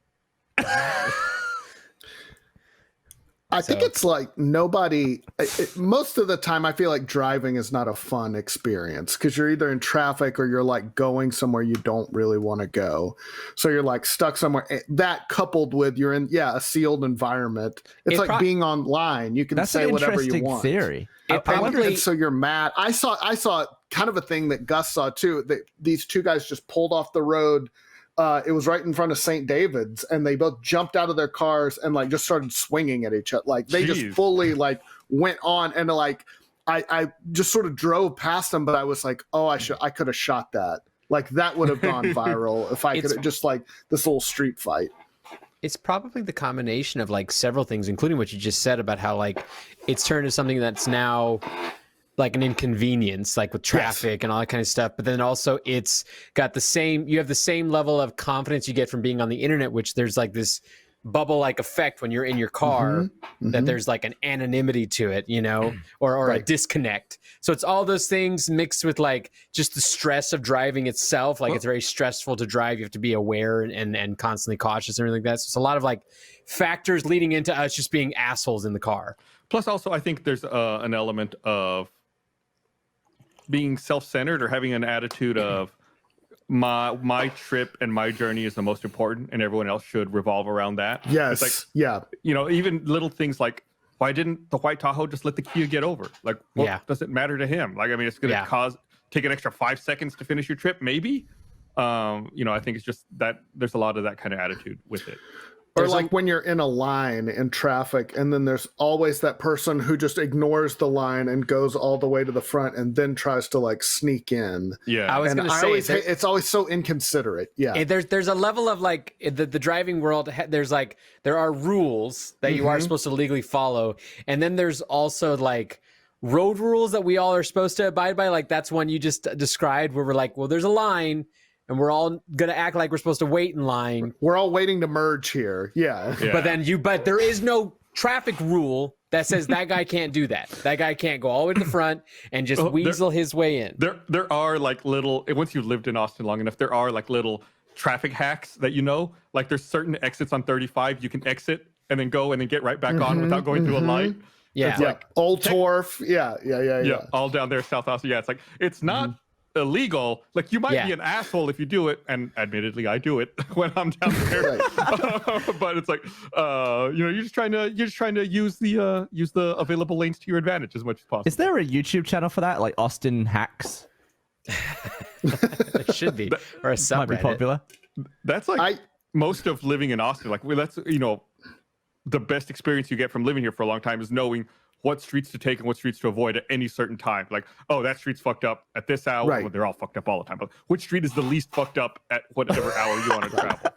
I think it's like most of the time I feel like driving is not a fun experience because you're either in traffic or you're like going somewhere you don't really want to go. So you're like stuck somewhere. That coupled with you're in a sealed environment. It's like being online. You can say whatever you want. Theory. I wonder if so you're mad. I saw kind of a thing that Gus saw too, that these two guys just pulled off the road. It was right in front of St. David's, and they both jumped out of their cars and like just started swinging at each other. Like they just fully like went on, and like I just sort of drove past them, but I was like, oh, I could have shot that. Like that would have gone viral if I could have just like this little street fight. It's probably the combination of like several things, including what you just said about how like it's turned into something that's now like an inconvenience, like with traffic and all that kind of stuff. But then also it's got you have the same level of confidence you get from being on the internet, which there's like this bubble like effect when you're in your car that there's like an anonymity to it, or a disconnect. So it's all those things mixed with like just the stress of driving itself. Like it's very stressful to drive. You have to be aware and constantly cautious and everything like that. So it's a lot of like factors leading into us just being assholes in the car. Plus also I think there's an element of being self-centered or having an attitude of my trip and my journey is the most important, and everyone else should revolve around that. Yes. It's like, even little things like, why didn't the white Tahoe just let the Kia get over? Like, what does it matter to him? Like, I mean, it's going to take an extra 5 seconds to finish your trip, maybe. I think it's just that there's a lot of that kind of attitude with it. Or like when you're in a line in traffic, and then there's always that person who just ignores the line and goes all the way to the front and then tries to like sneak in. Yeah, I was going to say it's always so inconsiderate. Yeah, there's a level of like the driving world. There are rules that you are supposed to legally follow, and then there's also like road rules that we all are supposed to abide by. Like that's one you just described, where we're like, well, there's a line. And we're all gonna act like we're supposed to wait in line. We're all waiting to merge here. Yeah. But there is no traffic rule that says that guy can't do that. That guy can't go all the way to the front and just weasel his way in. There are like little, once you've lived in Austin long enough, there are like little traffic hacks that like there's certain exits on 35 you can exit and then go and then get right back on without going through a light. Yeah. It's like Old Torf. Yeah. All down there, South Austin. Yeah, it's like, it's not illegal. Like, you might be an asshole if you do it, and admittedly I do it when I'm down there. But it's like you're just trying to use the available lanes to your advantage as much as possible. Is there a YouTube channel for that, like Austin Hacks? It should be, or a subreddit. Might be popular. That's like most of living in Austin. Like, that's the best experience you get from living here for a long time is knowing what streets to take and what streets to avoid at any certain time. Like, oh, that street's fucked up at this hour. Right. Well, they're all fucked up all the time. But which street is the least fucked up at whatever hour you want to travel?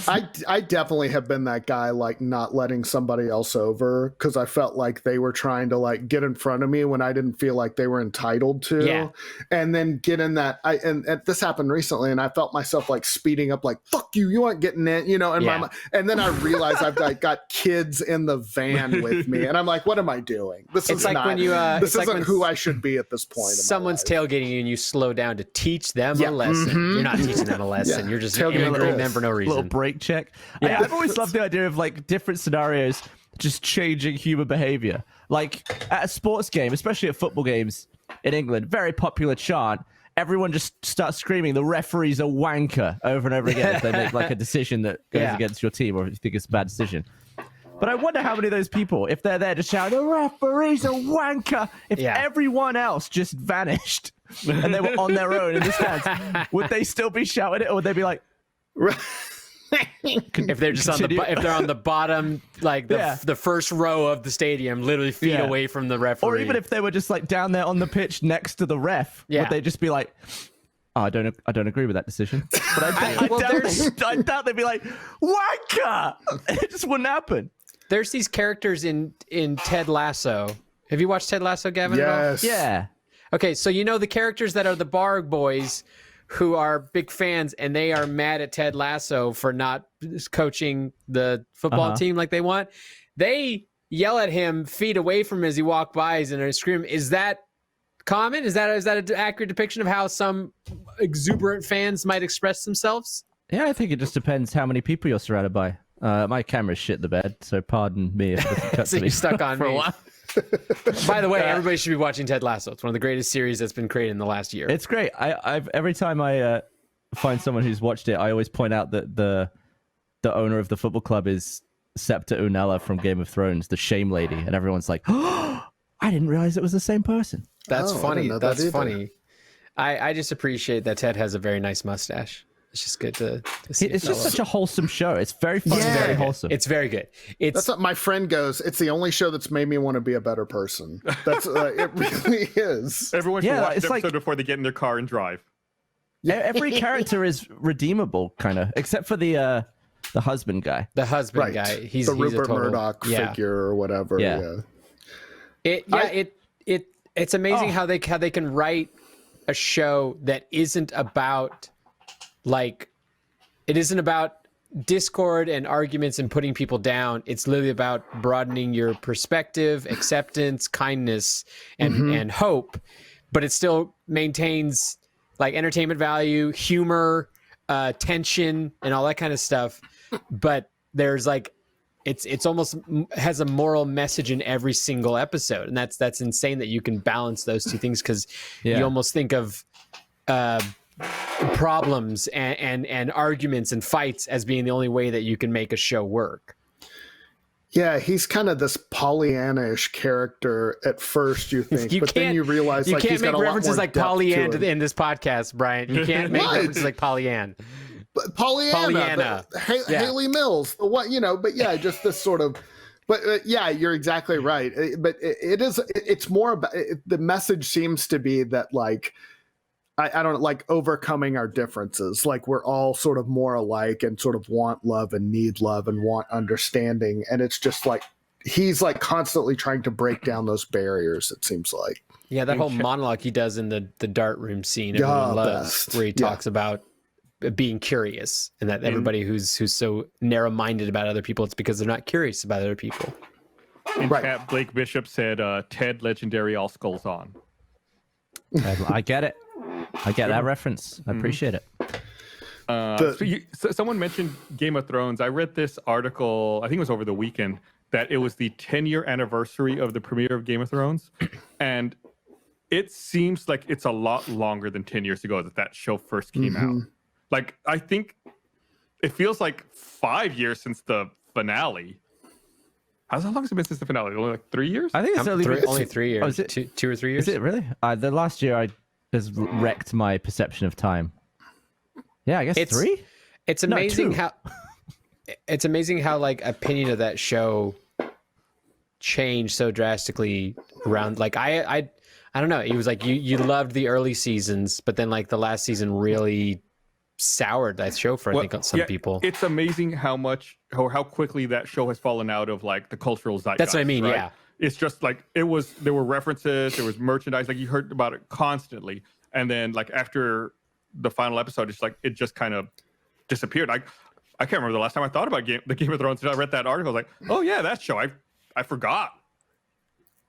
I definitely have been that guy, like not letting somebody else over because I felt like they were trying to like get in front of me when I didn't feel like they were entitled to. Yeah. And then get in that. And this happened recently, and I felt myself like speeding up, like "fuck you, you aren't getting in," and then I realized I've like got kids in the van with me, and I'm like, what am I doing? This is like not, when you. This isn't who I should be at this point. Someone's tailgating you, and you slow down to teach them a lesson. You're not teaching them a lesson. You're just angering them for no reason. Break check. Yeah. I've always loved the idea of like different scenarios just changing human behavior. Like at a sports game, especially at football games in England, very popular chant. Everyone just starts screaming, "The referee's a wanker," over and over again if they make like a decision that goes against your team or if you think it's a bad decision. But I wonder how many of those people, if they're there to shout, "The referee's a wanker," if everyone else just vanished and they were on their own in the stands, would they still be shouting it, or would they be like, if they're just if they're on the bottom, like the first row of the stadium, literally feet away from the referee, or even if they were just like down there on the pitch next to the ref, would they just be like, "Oh, I don't agree with that decision"? But I doubt they'd be like, "Wanker!" It just wouldn't happen. There's these characters in Ted Lasso. Have you watched Ted Lasso, Gavin? Yes. Yeah. Okay, so the characters that are the bar boys who are big fans, and they are mad at Ted Lasso for not coaching the football team like they want. They yell at him feet away from him as he walks by and scream. Is that common? Is that an accurate depiction of how some exuberant fans might express themselves? Yeah, I think it just depends how many people you're surrounded by. My camera's shit the bed, so pardon me if this cuts So me you're stuck on for me. a while. By the way, everybody should be watching Ted Lasso. It's one of the greatest series that's been created in the last year. It's great. I've every time I find someone who's watched it, I always point out that the owner of the football club is Septa Unella from Game of Thrones, the Shame Lady, and everyone's like, "Oh, I didn't realize it was the same person." That's funny. That's either. funny. I just appreciate that Ted has a very nice mustache. It's just good to see. It's just such a wholesome show. It's very fun, very wholesome. It's very good. That's what my friend goes. It's the only show that's made me want to be a better person. That's it really is. Everyone should watch the episode before they get in their car and drive. Yeah, every character is redeemable, kind of, except for the husband guy. The husband guy. He's the he's Rupert a total, Murdoch figure or whatever. It's amazing how they can write a show that isn't about it isn't about discord and arguments and putting people down. It's literally about broadening your perspective, acceptance, kindness, and hope, but it still maintains like entertainment value, humor, tension, and all that kind of stuff. But there's like it's almost has a moral message in every single episode, and that's insane that you can balance those two things, because you almost think of problems and arguments and fights as being the only way that you can make a show work. Yeah, he's kind of this Pollyanna-ish character at first, you think, but then you realize you like can't he's make got a lot references more like depth Pollyanna to it. in this podcast, Brian. You can't make references like Pollyanna. But Pollyanna. Haley Mills, what, you know, but yeah, just this sort of, but yeah, you're exactly right. But it's more about, the message seems to be that like, I don't like overcoming our differences. Like we're all sort of more alike and sort of want love and need love and want understanding. And it's just like, he's like constantly trying to break down those barriers, it seems like. Yeah, that whole monologue he does in the dart room scene, everyone loves, where he talks about being curious, and that everybody who's so narrow-minded about other people, it's because they're not curious about other people. In chat, Blake Bishop said, Ted Legendary All Skulls On. I get it. I get that reference. I appreciate it. Someone mentioned Game of Thrones. I read this article, I think it was over the weekend, that it was the 10-year anniversary of the premiere of Game of Thrones. And it seems like it's a lot longer than 10 years ago that show first came out. Like, I think it feels like 5 years since the finale. How long has it been since the finale? Only like 3 years? I think it's only 3 years. Oh, is it, two or 3 years? Is it really? The last year I just wrecked my perception of time. Yeah, I guess 3? It's amazing it's amazing how like opinion of that show changed so drastically around, like I don't know. It was like you loved the early seasons, but then like the last season really soured that show for I think some people. It's amazing how quickly that show has fallen out of like the cultural zeitgeist. That's what I mean, right? yeah. It's just like there were references, there was merchandise, like you heard about it constantly, and then like after the final episode, it just kind of disappeared. I can't remember the last time I thought about the Game of Thrones. I read that article, I was like, oh yeah, that show. I forgot.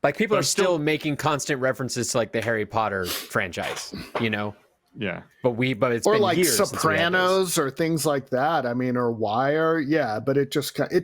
Like people are still making constant references to like the Harry Potter franchise, you know? Yeah. But it's or been like years Sopranos or things like that. I mean, or Wire. Yeah, but it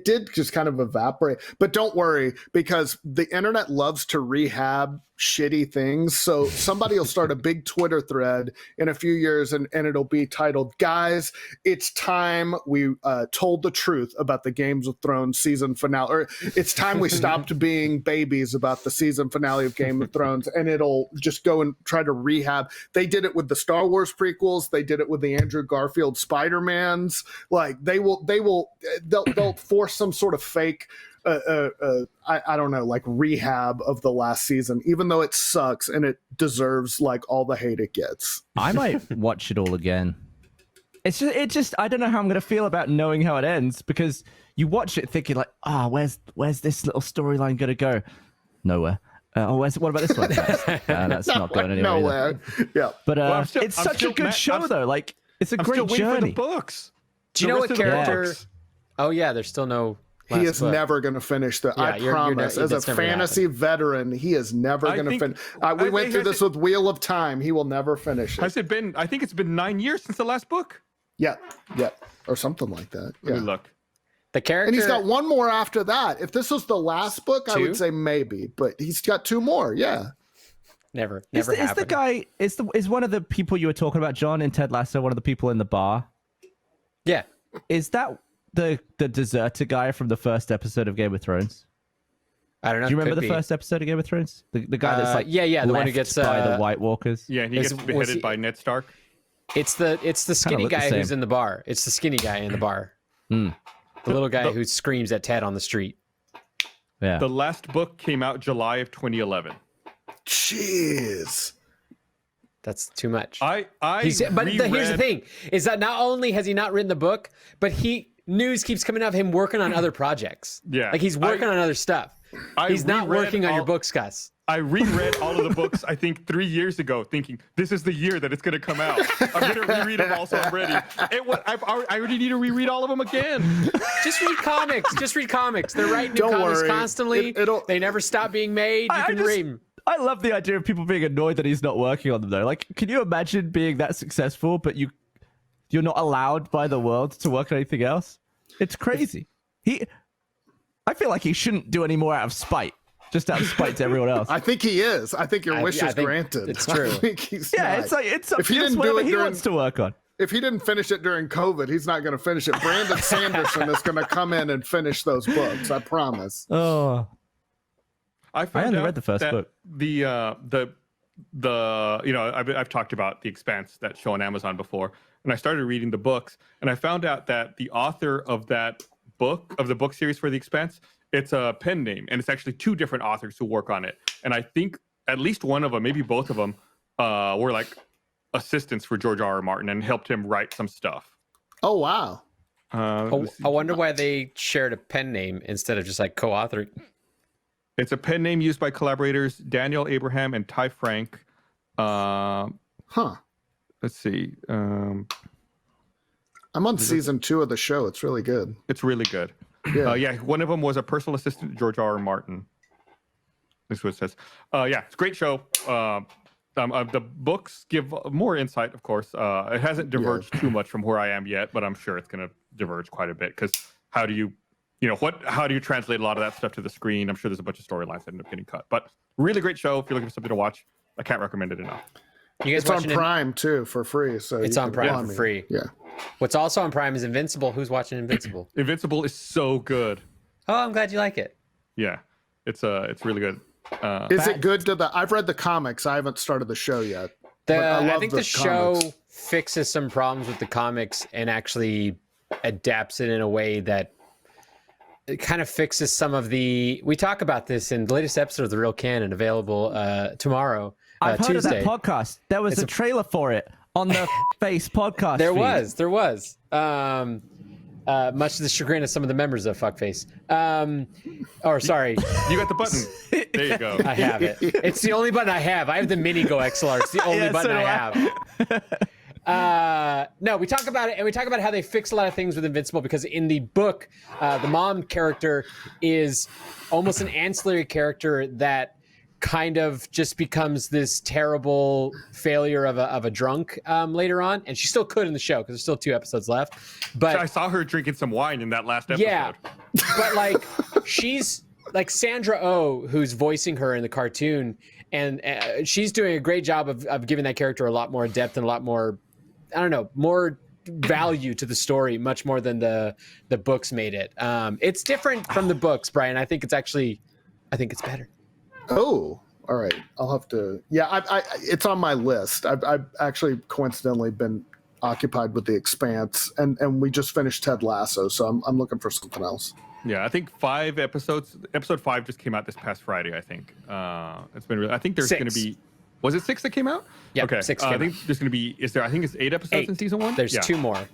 did just kind of evaporate. But don't worry, because the internet loves to rehab shitty things. So somebody will start a big Twitter thread in a few years and it'll be titled, "Guys, it's time we told the truth about the Games of Thrones season finale." Or it's time we stopped being babies about the season finale of Game of Thrones. And it'll just go and try to rehab. They did it with the Star Wars prequels. They did it with the Andrew Garfield Spider-Mans. Like they'll force some sort of fake I don't know, like rehab of the last season, even though it sucks and it deserves like all the hate it gets. I might watch it all again. It just I don't know how I'm gonna feel about knowing how it ends, because you watch it thinking like, where's this little storyline gonna go? Nowhere. What about this one? That's not going anywhere. Nowhere. Yeah, but it's such a good show though. Like it's a great journey. For the books. Do you know what character? Oh yeah, there's still no. He is never going to finish the. I promise. As a fantasy veteran, he is never going to finish. We went through this with Wheel of Time. He will never finish it. Has it been? I think it's been 9 years since the last book. Yeah, or something like that. Yeah. Let me look. The character, and he's got one more after that. If this was the last book, I would say maybe, but he's got 2 more. Yeah. Never is the guy is one of the people you were talking about, John, in Ted Lasso? One of the people in the bar. Yeah. Is that the deserter guy from the first episode of Game of Thrones? I don't know. Do you remember the first episode of Game of Thrones? The guy that's like the one who gets by the White Walkers. Yeah, and he gets beheaded by Ned Stark. It's the skinny guy who's in the bar. It's the skinny guy in the bar. The little guy who screams at Ted on the street. Yeah. The last book came out July of 2011. Jeez. That's too much. But here's the thing: is that not only has he not written the book, but news keeps coming out of him working on other projects. Yeah, like he's working on other stuff. He's not working on your books, Gus. I reread all of the books, I think 3 years ago, thinking this is the year that it's going to come out. I'm going to reread them all, so I'm ready. I already need to reread all of them again. Just read comics. They're writing new comics constantly. They never stop being made. You can read them. I love the idea of people being annoyed that he's not working on them, though. Like, can you imagine being that successful, but you're not allowed by the world to work on anything else? It's crazy. I feel like he shouldn't do any more out of spite. Just out of spite to everyone else. I think he is. I think your wish is granted. It's true. I think he's Yeah, not. it's up If he to didn't do whatever it he during- wants to work on. If he didn't finish it during COVID, he's not going to finish it. Brandon Sanderson is going to come in and finish those books. I promise. Oh, I only out read the first that book. The I've talked about The Expanse, that show on Amazon before, and I started reading the books, and I found out that the author of that book, of the book series for The Expanse, it's a pen name, and it's actually two different authors who work on it. And I think at least one of them, maybe both of them, were like assistants for George R.R. Martin and helped him write some stuff. Oh, wow. I wonder why they shared a pen name instead of just like co-authoring. It's a pen name used by collaborators Daniel Abraham and Ty Frank. Huh. Let's see. I'm on season 2 of the show. It's really good. It's really good. Yeah. One of them was a personal assistant to George R.R. Martin. This is what it says. It's a great show. The books give more insight, of course. It hasn't diverged too much from where I am yet, but I'm sure it's going to diverge quite a bit, because how do you translate a lot of that stuff to the screen? I'm sure there's a bunch of storylines that end up getting cut. But really great show. If you're looking for something to watch, I can't recommend it enough. You guys It's on watching Prime, too, for free. So It's you on can- Prime for free. Yeah. What's also on Prime is Invincible. Who's watching Invincible? Invincible is so good. Oh, I'm glad you like it. Yeah, it's really good. Is it good I've read the comics. I haven't started the show yet. but I love think the show comics. fixes some problems with the comics and actually adapts it in a way that it kind of fixes some of the. We talk about this in the latest episode of The Real Canon, available tomorrow, I've heard Tuesday. of that podcast. There was a trailer for it on the Face podcast. There feed. was. Much to the chagrin of some of the members of Fuckface. Sorry, You got the button. There you go. I have it. It's the only button I have. I have the Mini Go XLR. It's the only Yeah, button so I do have. No, we talk about it, and we talk about how they fix a lot of things with Invincible, because in the book, the mom character is almost an ancillary character that kind of just becomes this terrible failure of a drunk later on, and she still could in the show because there's still 2 episodes left. But I saw her drinking some wine in that last episode. yeah, but like she's like Sandra Oh, who's voicing her in the cartoon, and she's doing a great job of giving that character a lot more depth and a lot more, I don't know, more value to the story, much more than the books made it. It's different from the books, Brian. I think it's better. Oh, all right. I'll have to. Yeah, I it's on my list. I've actually coincidentally been occupied with The Expanse, and we just finished Ted Lasso, so I'm looking for something else. Yeah, I think 5 episodes. Episode 5 just came out this past Friday, I think. It's been really. I think there's 6. going to be. Was it 6 that came out? Yeah, Okay. 6 I came think there's going to be. I think it's 8 episodes 8. in season 1. There's Yeah. 2 more.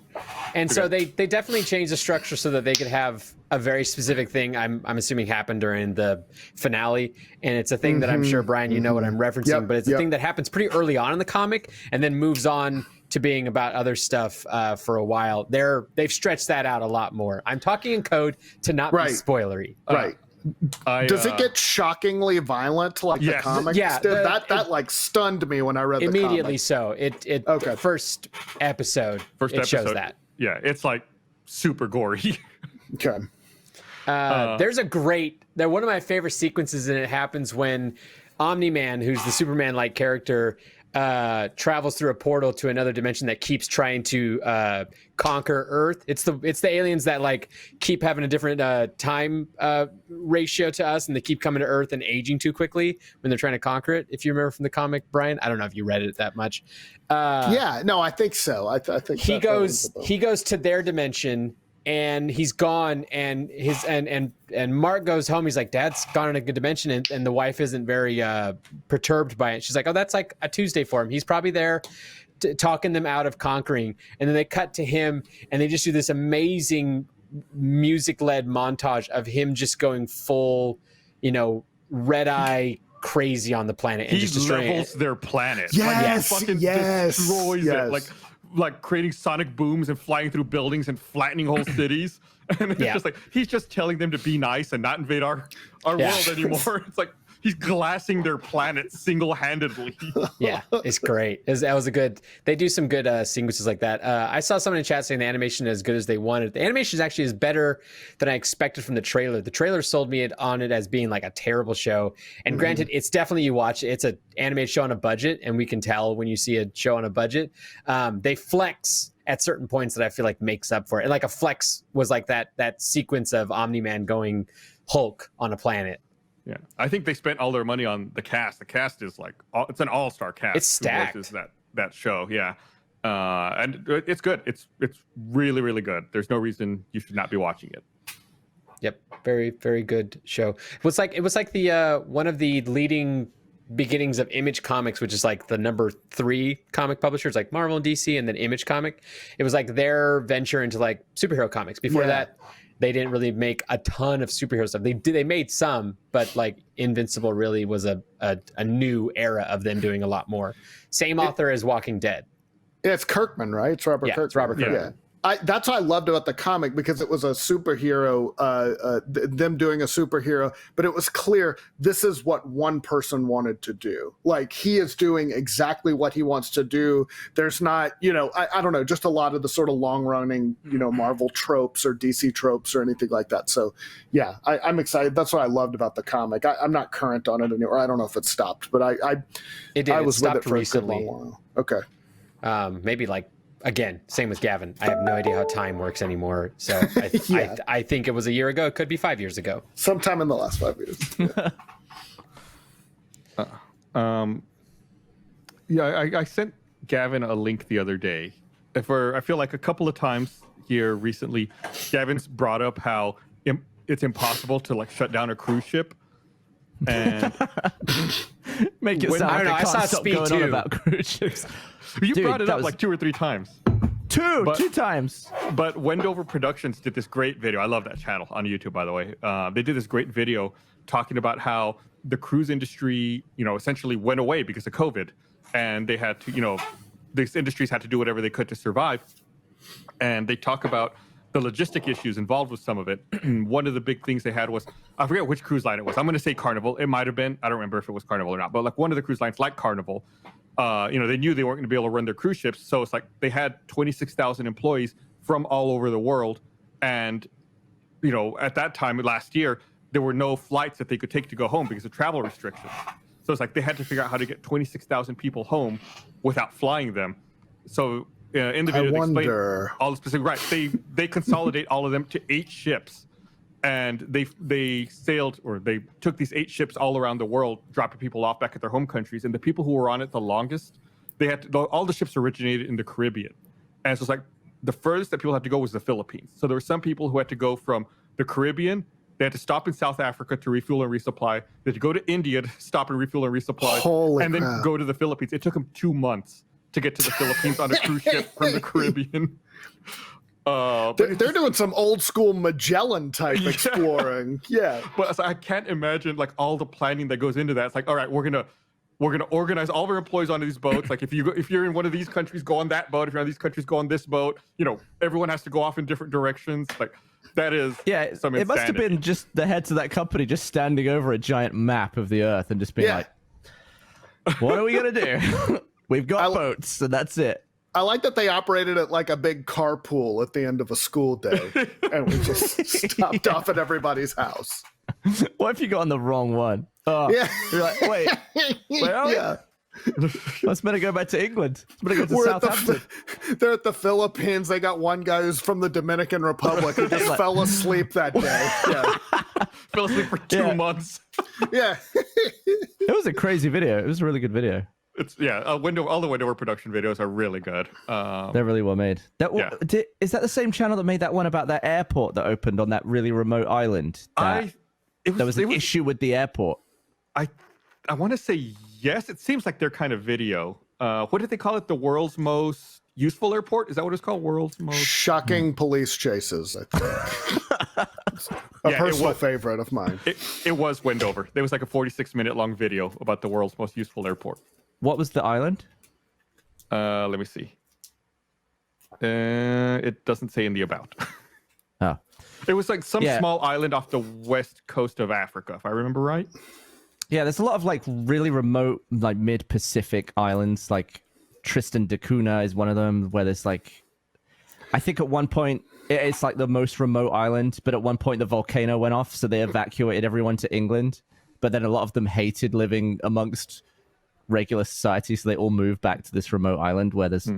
And so they definitely changed the structure so that they could have a very specific thing, I'm assuming happened during the finale. And it's a thing that I'm sure, Brian, you know what I'm referencing, Yep, but it's a yep. thing that happens pretty early on in the comic and then moves on to being about other stuff for a while. They've stretched that out a lot more. I'm talking in code to not Right. be spoilery. Right. Does it get shockingly violent like Yes. the comics Yeah, did? That like stunned me when I read the Immediately comics. so. It Okay. the first episode, First it episode shows that. Yeah, it's like super gory. Okay. There's one of my favorite sequences, and it happens when Omni-Man, who's the Superman-like character, travels through a portal to another dimension that keeps trying to conquer Earth. It's the aliens that like keep having a different time ratio to us, and they keep coming to Earth and aging too quickly when they're trying to conquer it. If you remember from the comic, Brian, I don't know if you read it that much. Yeah, no, I think so. I think He that rings a bell. goes to their dimension, and he's gone, and Mark goes home. He's like, Dad's gone in a good dimension, and the wife isn't very perturbed by it. She's like, oh, that's like a Tuesday for him. He's probably there talking them out of conquering. And then they cut to him, and they just do this amazing music-led montage of him just going full, red eye crazy on the planet and He just destroying levels it. their planet. Yes, Like, he fucking yes, destroys yes. it. Like creating sonic booms and flying through buildings and flattening whole cities. And it's Yeah. just like he's just telling them to be nice and not invade our Yeah. world anymore. It's like He's glassing their planet single-handedly. Yeah, it's great. That was a good. They do some good sequences like that. I saw someone in chat saying the animation is as good as they wanted. The animation is actually better than I expected from the trailer. The trailer sold me on it as being like a terrible show. And granted, it's definitely you watch. It's an animated show on a budget, and we can tell when you see a show on a budget. They flex at certain points that I feel like makes up for it. And like a flex was like that sequence of Omni-Man going Hulk on a planet. Yeah, I think they spent all their money on the cast. The cast is like it's an all-star cast. It's stacked. Is that show? Yeah, and it's good. It's really really good. There's no reason you should not be watching it. Yep, very very good show. It was like the one of the leading beginnings of Image Comics, which is like the number 3 comic publishers, like Marvel and DC, and then Image Comic. It was like their venture into like superhero comics. Before that, they didn't really make a ton of superhero stuff. They made some, but like Invincible really was a new era of them doing a lot more. Same author as Walking Dead. Yeah, it's Kirkman, right? It's Robert Kirkman. It's Robert Kirkman. Yeah. That's what I loved about the comic, because it was a superhero, them doing a superhero, but it was clear this is what one person wanted to do. Like, he is doing exactly what he wants to do. There's not, I don't know, just a lot of the sort of long running, Marvel tropes or DC tropes or anything like that. So yeah, I'm excited. That's what I loved about the comic. I'm not current on it anymore. I don't know if it stopped, but I was with it for recently. a good long while. Okay. Maybe like, again, same with Gavin. I have no idea how time works anymore. So I think it was a year ago. It could be 5 years ago. Sometime in the last 5 years. Yeah. I sent Gavin a link the other day. I feel like a couple of times here recently, Gavin's brought up how it's impossible to like shut down a cruise ship. And make it sound like I can't stop going on about cruise ships. You brought it up like 2 or 3 times. Two times. But Wendover Productions did this great video. I love that channel on YouTube, by the way. They did this great video talking about how the cruise industry, essentially went away because of COVID, and they had to, these industries had to do whatever they could to survive. And they talk about the logistic issues involved with some of it. One of the big things they had was, I forget which cruise line it was. I'm going to say Carnival. It might have been. I don't remember if it was Carnival or not. But like one of the cruise lines, like Carnival, they knew they weren't going to be able to run their cruise ships. So it's like they had 26,000 employees from all over the world. And, at that time last year, there were no flights that they could take to go home because of travel restrictions. So it's like they had to figure out how to get 26,000 people home without flying them. So in the video, they explain all the specific, right. They consolidate all of them to 8 ships. And they sailed, or they took these 8 ships all around the world, dropping people off back at their home countries. And the people who were on it the longest, all the ships originated in the Caribbean. And so it's like the furthest that people had to go was the Philippines. So there were some people who had to go from the Caribbean. They had to stop in South Africa to refuel and resupply. They had to go to India to stop and refuel and resupply. Then go to the Philippines. It took them 2 months to get to the Philippines on a cruise ship from the Caribbean. They're doing some old school Magellan type exploring. Yeah. But I can't imagine like all the planning that goes into that. It's like, all right, we're gonna organize all of our employees onto these boats. Like if you're in one of these countries, go on that boat. If you're on these countries, go on this boat. Everyone has to go off in different directions. Like that is some insanity. It must have been just the heads of that company just standing over a giant map of the earth and just being like, what are we gonna do? We've got boats, and that's it. I like that they operated it like a big carpool at the end of a school day, and we just stopped off at everybody's house. What if you got on the wrong one? Yeah. You're like, wait, where are we? I was meant to go back to England. I was meant to go to Southampton. They're at the Philippines. They got one guy who's from the Dominican Republic who just fell asleep that day. Yeah. Fell asleep for 2 months. Yeah. It was a crazy video. It was a really good video. All the Wendover production videos are really good. They're really well made. Is that the same channel that made that one about that airport that opened on that really remote island? There was an issue with the airport. I want to say yes. It seems like their kind of video. What did they call it? The world's most useful airport? Is that what it's called? World's most shocking police chases, I think. A personal favorite of mine. It was Wendover. There was like a 46-minute long video about the world's most useful airport. What was the island? Let me see. It doesn't say in the about. Oh. It was like some small island off the west coast of Africa, if I remember right. Yeah, there's a lot of like really remote, like mid-Pacific islands. Like Tristan da Cunha is one of them, where there's like, I think at one point it's like the most remote island, but at one point the volcano went off, so they evacuated everyone to England. But then a lot of them hated living amongst regular society, so they all moved back to this remote island where there's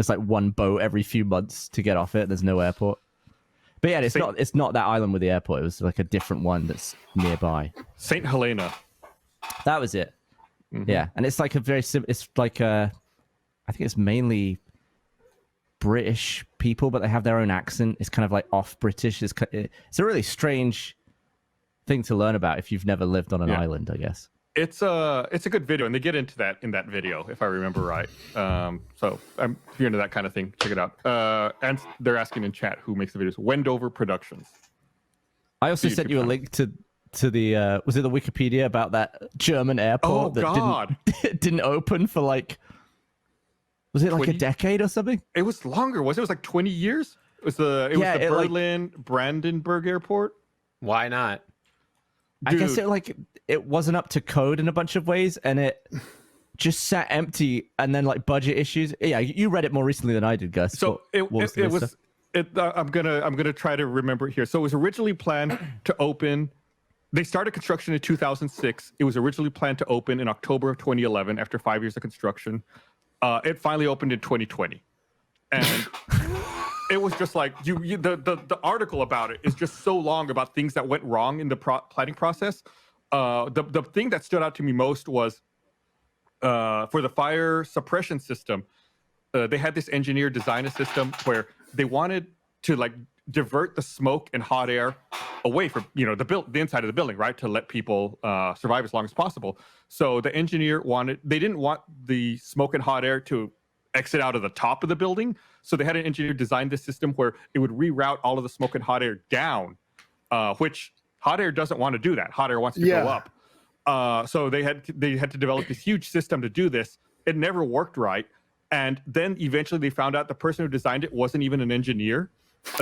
like one boat every few months to get off it. There's no airport. But yeah, it's not that island with the airport. It was like a different one that's nearby. St. Helena. That was it. Yeah, and it's like it's like I think it's mainly British people, but they have their own accent. It's kind of like off British. It's a really strange thing to learn about if you've never lived on an island, I guess. It's a good video, and they get into that in that video, if I remember right. So if you're into that kind of thing, check it out. And they're asking in chat who makes the videos. Wendover Productions. I also sent you a link to the was it the Wikipedia about that German airport didn't open for like, was it like a decade or something? It was longer. It was like 20 years. It was the Berlin Brandenburg Airport. Why not? Dude. I guess it wasn't up to code in a bunch of ways, and it just sat empty. And then like budget issues. Yeah, you read it more recently than I did, Gus. So I'm gonna try to remember it here. So it was originally planned to open. They started construction in 2006. It was originally planned to open in October of 2011 after 5 years of construction. It finally opened in 2020, and it was just like the article about it is just so long about things that went wrong in the planning process. The thing that stood out to me most was for the fire suppression system. They had this engineer design a system where they wanted to like divert the smoke and hot air away from the inside of the building, right, to let people survive as long as possible. So the engineer they didn't want the smoke and hot air to exit out of the top of the building, so they had an engineer design this system where it would reroute all of the smoke and hot air down, which hot air doesn't want to do that. Hot air wants to go up. So they had to develop this huge system to do this. It never worked right, and then eventually they found out the person who designed it wasn't even an engineer,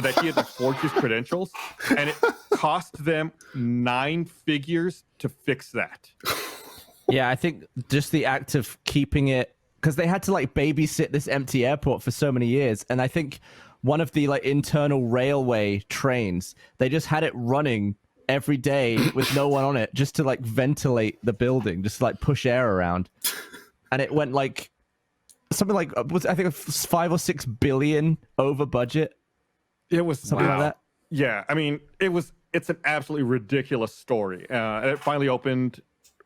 that he had to forge his credentials, and it cost them 9 figures to fix that. Yeah, I think just the act of keeping it, because they had to like babysit this empty airport for so many years, and I think one of the like internal railway trains, they just had it running every day with no one on it, just to like ventilate the building, just to, like push air around, and it went like something like I think 5 or 6 billion over budget. It was something like that. Yeah, I mean, it's an absolutely ridiculous story. And it finally opened,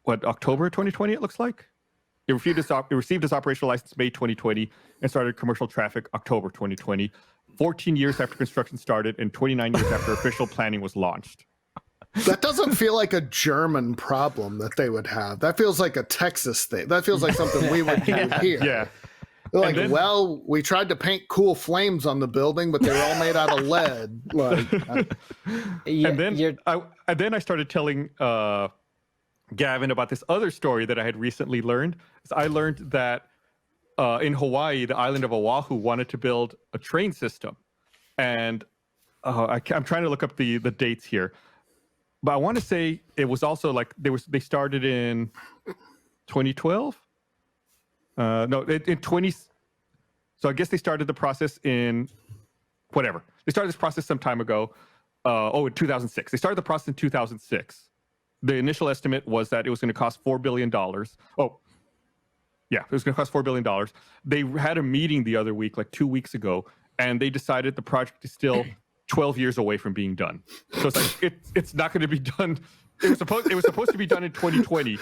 October 2020, it looks like? It received its operational license May 2020 and started commercial traffic October 2020, 14 years after construction started and 29 years after official planning was launched. That doesn't feel like a German problem that they would have. That feels like a Texas thing. That feels like something we would do here. Yeah. Like, we tried to paint cool flames on the building, but they were all made out of lead. Like, and then I started telling Gavin about this other story that I had recently learned. I learned that in Hawaii, the island of Oahu wanted to build a train system, and I'm trying to look up the dates here, but I want to say it was also like they started in 2012. In 20. So I guess they started the process in whatever. They started this process some time ago. In 2006. They started the process in 2006. The initial estimate was that it was going to cost $4 billion. Oh, yeah, it was going to cost $4 billion. They had a meeting the other week, like 2 weeks ago, and they decided the project is still 12 years away from being done. So it's like it's not going to be done. It was supposed to be done in 2020.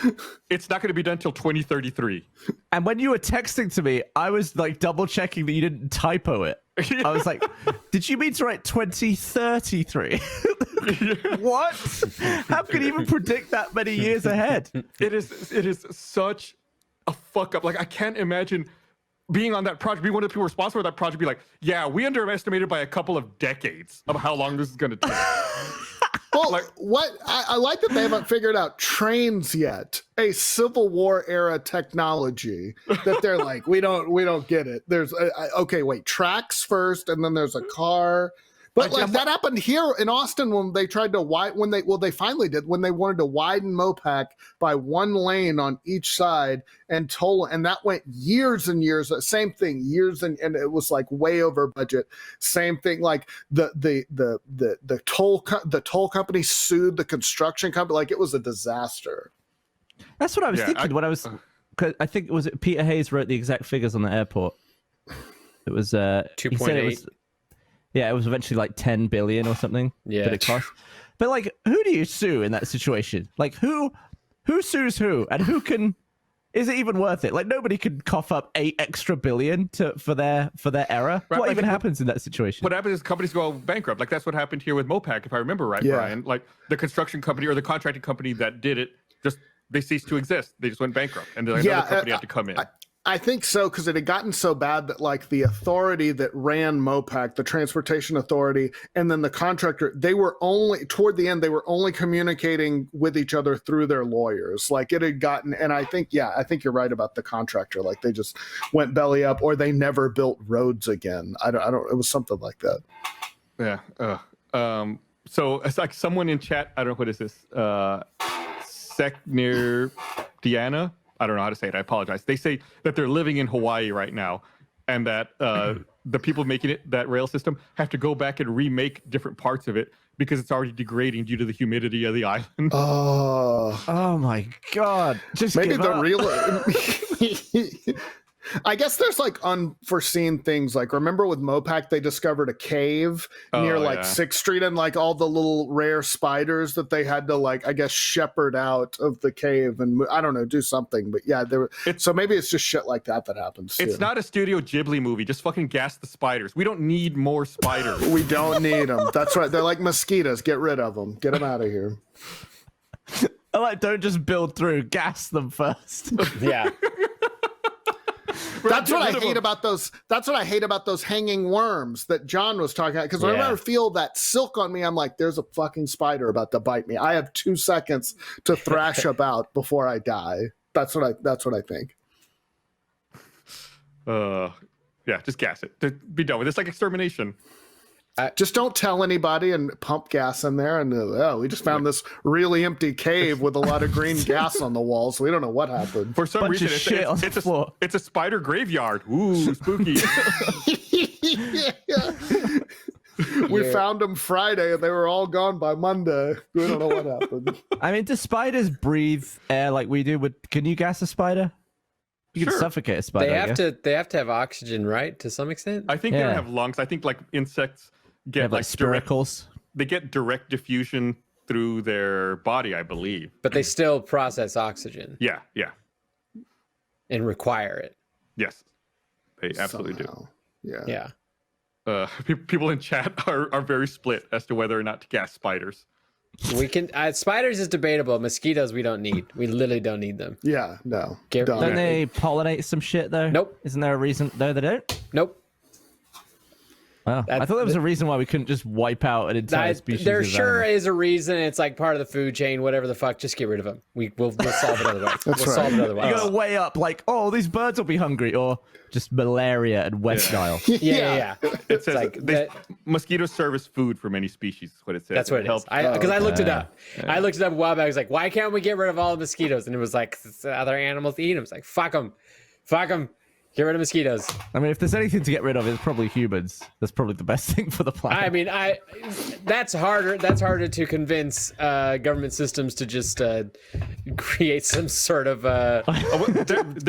It's not going to be done until 2033. And when you were texting to me, I was like double checking that you didn't typo it. I was like, did you mean to write 2033? What? How could you even predict that many years ahead? It is such a fuck up. Like, I can't imagine being on that project, being one of the people responsible for that project, be like, yeah, we underestimated by a couple of decades of how long this is going to take. Well, I like that they haven't figured out trains yet, a Civil War era technology that they're like, we don't get it. There's tracks first, and then there's a car, But like that happened here in Austin when they tried to they finally did when they wanted to widen Mopac by one lane on each side and toll, and that went years and years. Same thing, years and it was like way over budget. Same thing, like the toll company sued the construction company. Like it was a disaster. That's what I was thinking when I was. Cause I think Peter Hayes wrote the exact figures on the airport. It was 2.8. Yeah, it was eventually like 10 billion or something that it cost. But like, who do you sue in that situation? Like, who sues who, and who can? Is it even worth it? Like, nobody could cough up 8 extra billion for their error. Right, what even happens in that situation? What happens is companies go bankrupt. Like that's what happened here with Mopac, if I remember right, Brian. Like the construction company or the contracting company that did it, they ceased to exist. They just went bankrupt, and another company had to come in. I think so, because it had gotten so bad that like the authority that ran Mopac, the transportation authority, and then the contractor, they were only toward the end, they were only communicating with each other through their lawyers. Like it had gotten, and I think you're right about the contractor. Like they just went belly up, or they never built roads again. I don't. It was something like that. Yeah. So it's like someone in chat. I don't know what is this. Near Diana. I don't know how to say it. I apologize. They say that they're living in Hawaii right now, and that the people making that rail system have to go back and remake different parts of it because it's already degrading due to the humidity of the island. Oh my God! Just maybe give up. I guess there's like unforeseen things. Like remember with Mopac, they discovered a cave near 6th Street, and like all the little rare spiders that they had to like, I guess, shepherd out of the cave, and I don't know, do something. But yeah, so maybe it's just shit like that happens. It's not a Studio Ghibli movie. Just fucking gas the spiders. We don't need more spiders. We don't need them. That's right. They're like mosquitoes. Get rid of them. Get them out of here. Don't just build through. Gas them first. Yeah. That's what I hate about those. That's what I hate about those hanging worms that John was talking about. Because whenever I feel that silk on me, I'm like, "There's a fucking spider about to bite me." I have 2 seconds to thrash about before I die. That's what I think. Yeah, just gas it. Be done with it. It's like extermination. Just don't tell anybody and pump gas in there. And we just found this really empty cave with a lot of green gas on the walls. We don't know what happened. For some reason, it's a spider graveyard. Ooh, spooky. We found them Friday and they were all gone by Monday. We don't know what happened. I mean, do spiders breathe air like we do? Can you gas a spider? You can suffocate a spider. They have to have oxygen, right? To some extent. I think they don't have lungs. I think like insects get like spiracles. They get direct diffusion through their body, I believe. But they still process oxygen. Yeah. And require it. Yes, they absolutely do. Yeah. People in chat are very split as to whether or not to gas spiders. We can. Spiders is debatable. Mosquitoes we don't need. We literally don't need them. Yeah, no. Don't they pollinate some shit though? Nope. Isn't there a reason? No, they don't. Nope. Wow. I thought there was a reason why we couldn't just wipe out an entire species. There sure is a reason. It's like part of the food chain, whatever the fuck. Just get rid of them. We'll solve it otherwise. Solve it otherwise. You gotta weigh up like, these birds will be hungry, or just malaria and West Nile. Yeah. It says like mosquitoes serve as food for many species. Is what it says. That's what it is. Because I looked it up. I looked it up a while back. I was like, why can't we get rid of all the mosquitoes? And it was like other animals eat them. It's like fuck them. Get rid of mosquitoes. I mean, if there's anything to get rid of, it's probably humans. That's probably the best thing for the planet. I mean, that's harder. That's harder to convince government systems to just create some sort of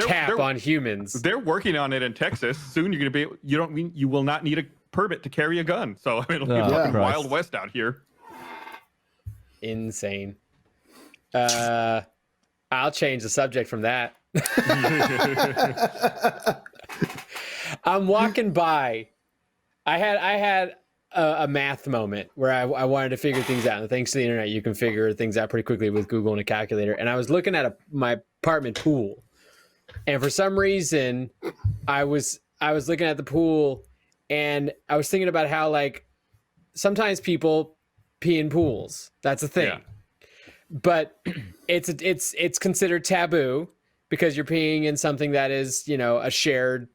cap on humans. They're working on it in Texas. Soon you're gonna be. You will not need a permit to carry a gun. So I mean, it'll be fucking Wild West out here. Insane. I'll change the subject from that. I'm walking by. I had a math moment where I wanted to figure things out. And thanks to the internet, you can figure things out pretty quickly with Google and a calculator. And I was looking at my apartment pool, and for some reason, I was looking at the pool, and I was thinking about how like sometimes people pee in pools. That's a thing, but it's considered taboo. Because you're peeing in something that is, a shared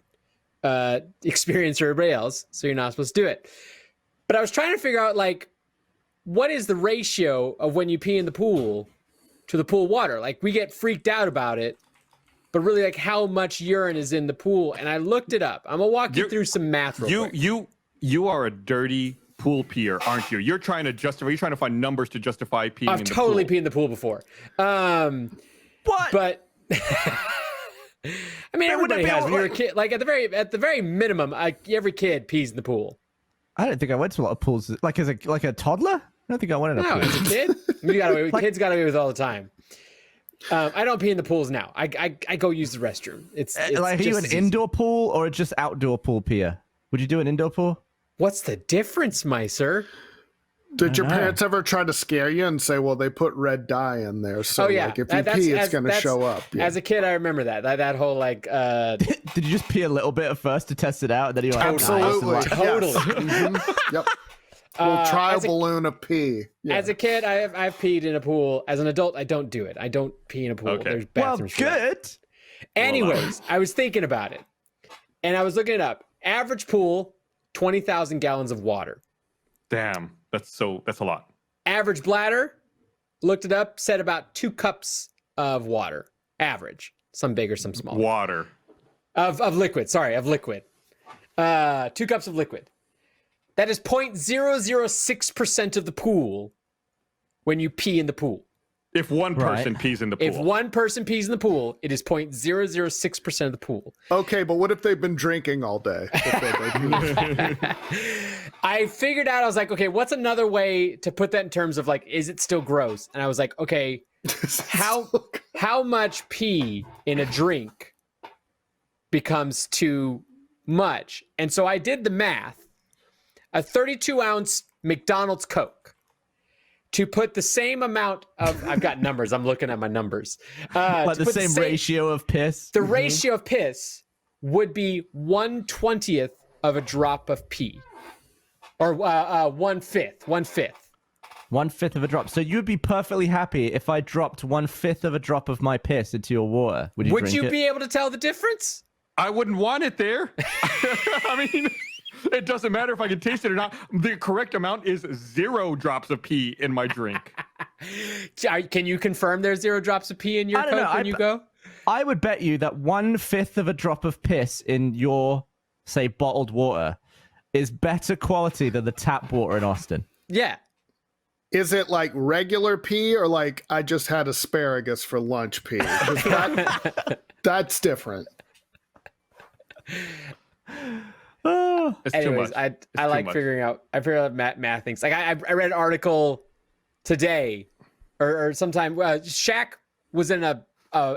experience for everybody else, so you're not supposed to do it. But I was trying to figure out like, what is the ratio of when you pee in the pool to the pool water? Like we get freaked out about it, but really like how much urine is in the pool? And I looked it up. I'm gonna walk you through some math real quick. You are a dirty pool peer, aren't you? You're trying to find numbers to justify peeing I've in the totally pool. peed in the pool before. What? But I mean, everybody has. When you're a kid, like at the very minimum, every kid pees in the pool. I don't think I went to a lot of pools. Like as a toddler, I don't think I went in a No, pool. as a kid, kids got away with it all the time. I don't pee in the pools now. I go use the restroom. It's like, are you an indoor pool or just outdoor pool peer? Would you do an indoor pool? What's the difference, my sir? Did your parents ever try to scare you and say, well, they put red dye in there, so like, if you pee, it's going to show up? Yeah. As a kid, I remember that whole like. Did you just pee a little bit at first to test it out, and then you're like, Absolutely. nice, Totally. Mhm. Yep. We'll try a balloon of pee. Yeah. As a kid, I've peed in a pool. As an adult, I don't do it. I don't pee in a pool. Okay. There's well, bathrooms for that. good. Anyways, I was thinking about it, and I was looking it up. Average pool, 20,000 gallons of water. Damn, that's a lot. Average bladder, looked it up, said about 2 cups of water. Average. Some bigger, some smaller. Water. Of liquid. Sorry, of liquid. 2 cups of liquid. That is 0.006% of the pool when you pee in the pool. If one person pees in the pool. If one person pees in the pool, it is 0.006% of the pool. Okay, but what if they've been drinking all day? I figured out, I was like, okay, what's another way to put that in terms of like, is it still gross? And I was like, okay, how much pee in a drink becomes too much? And so I did the math. A 32-ounce McDonald's Coke to put the same amount of, I've got numbers, I'm looking at my numbers. Like the same ratio of piss? The ratio of piss would be 1/20th of a drop of pee. Or 1/5. 1/5 of a drop. So you'd be perfectly happy if I dropped 1/5 of a drop of my piss into your water. Would you be able to tell the difference? I wouldn't want it there. I mean, it doesn't matter if I can taste it or not. The correct amount is 0 drops of pee in my drink. Can you confirm there's 0 drops of pee in your Coke when you go? I would bet you that 1/5 of a drop of piss in your, say, bottled water is better quality than the tap water in Austin. Yeah. Is it like regular pee or like I just had asparagus for lunch pee? That's different. It's Anyways, too much. I like figuring out math things. Like I read an article today or sometime. Shaq was in a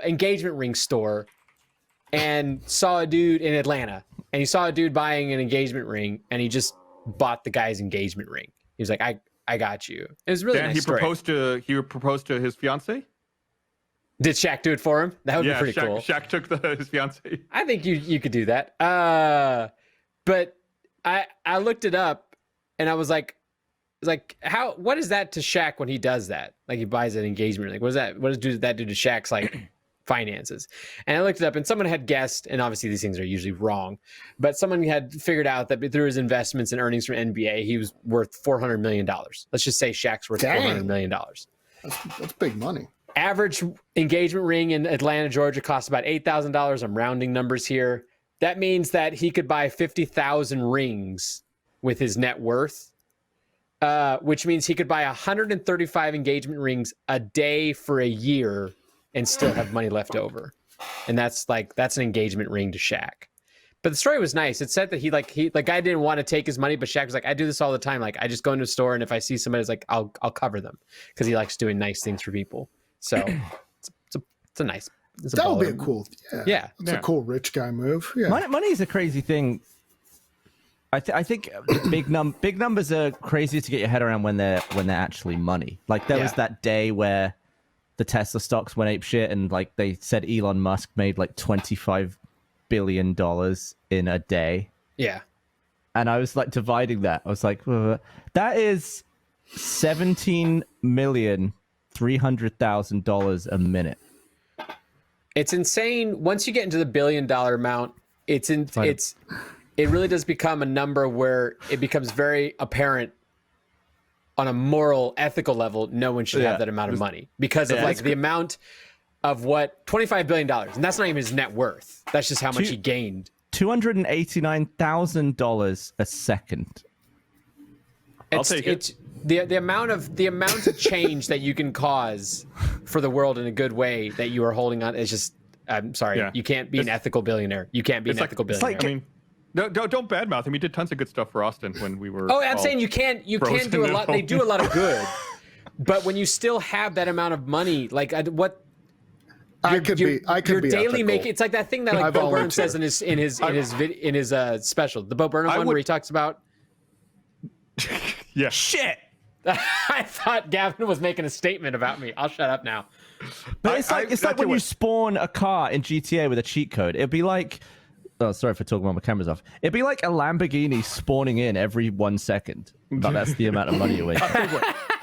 engagement ring store and saw a dude in Atlanta, and he saw a dude buying an engagement ring, and he just bought the guy's engagement ring. He was like, I got you. It was really nice story. He proposed to his fiance. Did Shaq do it for him? That would be pretty cool. Shaq took his fiance. I think you could do that. But I looked it up, and I was like, what is that to Shaq when he does that? Like he buys an engagement ring. Like what does that do to Shaq's like finances? And I looked it up, and someone had guessed, and obviously these things are usually wrong, but someone had figured out that through his investments and earnings from NBA, he was worth $400 million. Let's just say Shaq's worth $400 million. That's big money. Average engagement ring in Atlanta, Georgia costs about $8,000. I'm rounding numbers here. That means that he could buy 50,000 rings with his net worth, which means he could buy 135 engagement rings a day for a year and still have money left over. And that's an engagement ring to Shaq. But the story was nice. It said that the guy didn't want to take his money, but Shaq was like, I do this all the time. Like I just go into a store, and if I see somebody, it's like I'll cover them because he likes doing nice things for people. So it's a nice. That would be a cool. Yeah. It's a cool rich guy move. Yeah. Money is a crazy thing. I think big numbers are crazy to get your head around when they're actually money. Like there was that day where the Tesla stocks went ape shit, and like they said Elon Musk made like $25 billion in a day. Yeah. And I was like dividing that. I was like, that is $17,300,000 a minute. It's insane. Once you get into the $1 billion amount, it's it really does become a number where it becomes very apparent on a moral, ethical level, no one should have that amount of money because of like the amount of what $25 billion, and that's not even his net worth. That's just how much he gained. $289,000 a second. I'll take it. It's the amount of change that you can cause for the world in a good way that you are holding on is just. I'm sorry, you can't be an ethical billionaire. You can't be an ethical billionaire. I mean, don't badmouth him. He did tons of good stuff for Austin when we were. Oh, I'm saying you can't do a lot. They do a lot of good, but when you still have that amount of money, like what. I could be daily ethical. It's like that thing that like Bo Burnham says in his special, the Bo Burnham one where he talks about. Yeah. Shit. I thought Gavin was making a statement about me. I'll shut up now. But it's like when you spawn a car in GTA with a cheat code. It'd be like. Oh, sorry for talking while my camera's off. It'd be like a Lamborghini spawning in every 1 second. But that's the amount of money you waste.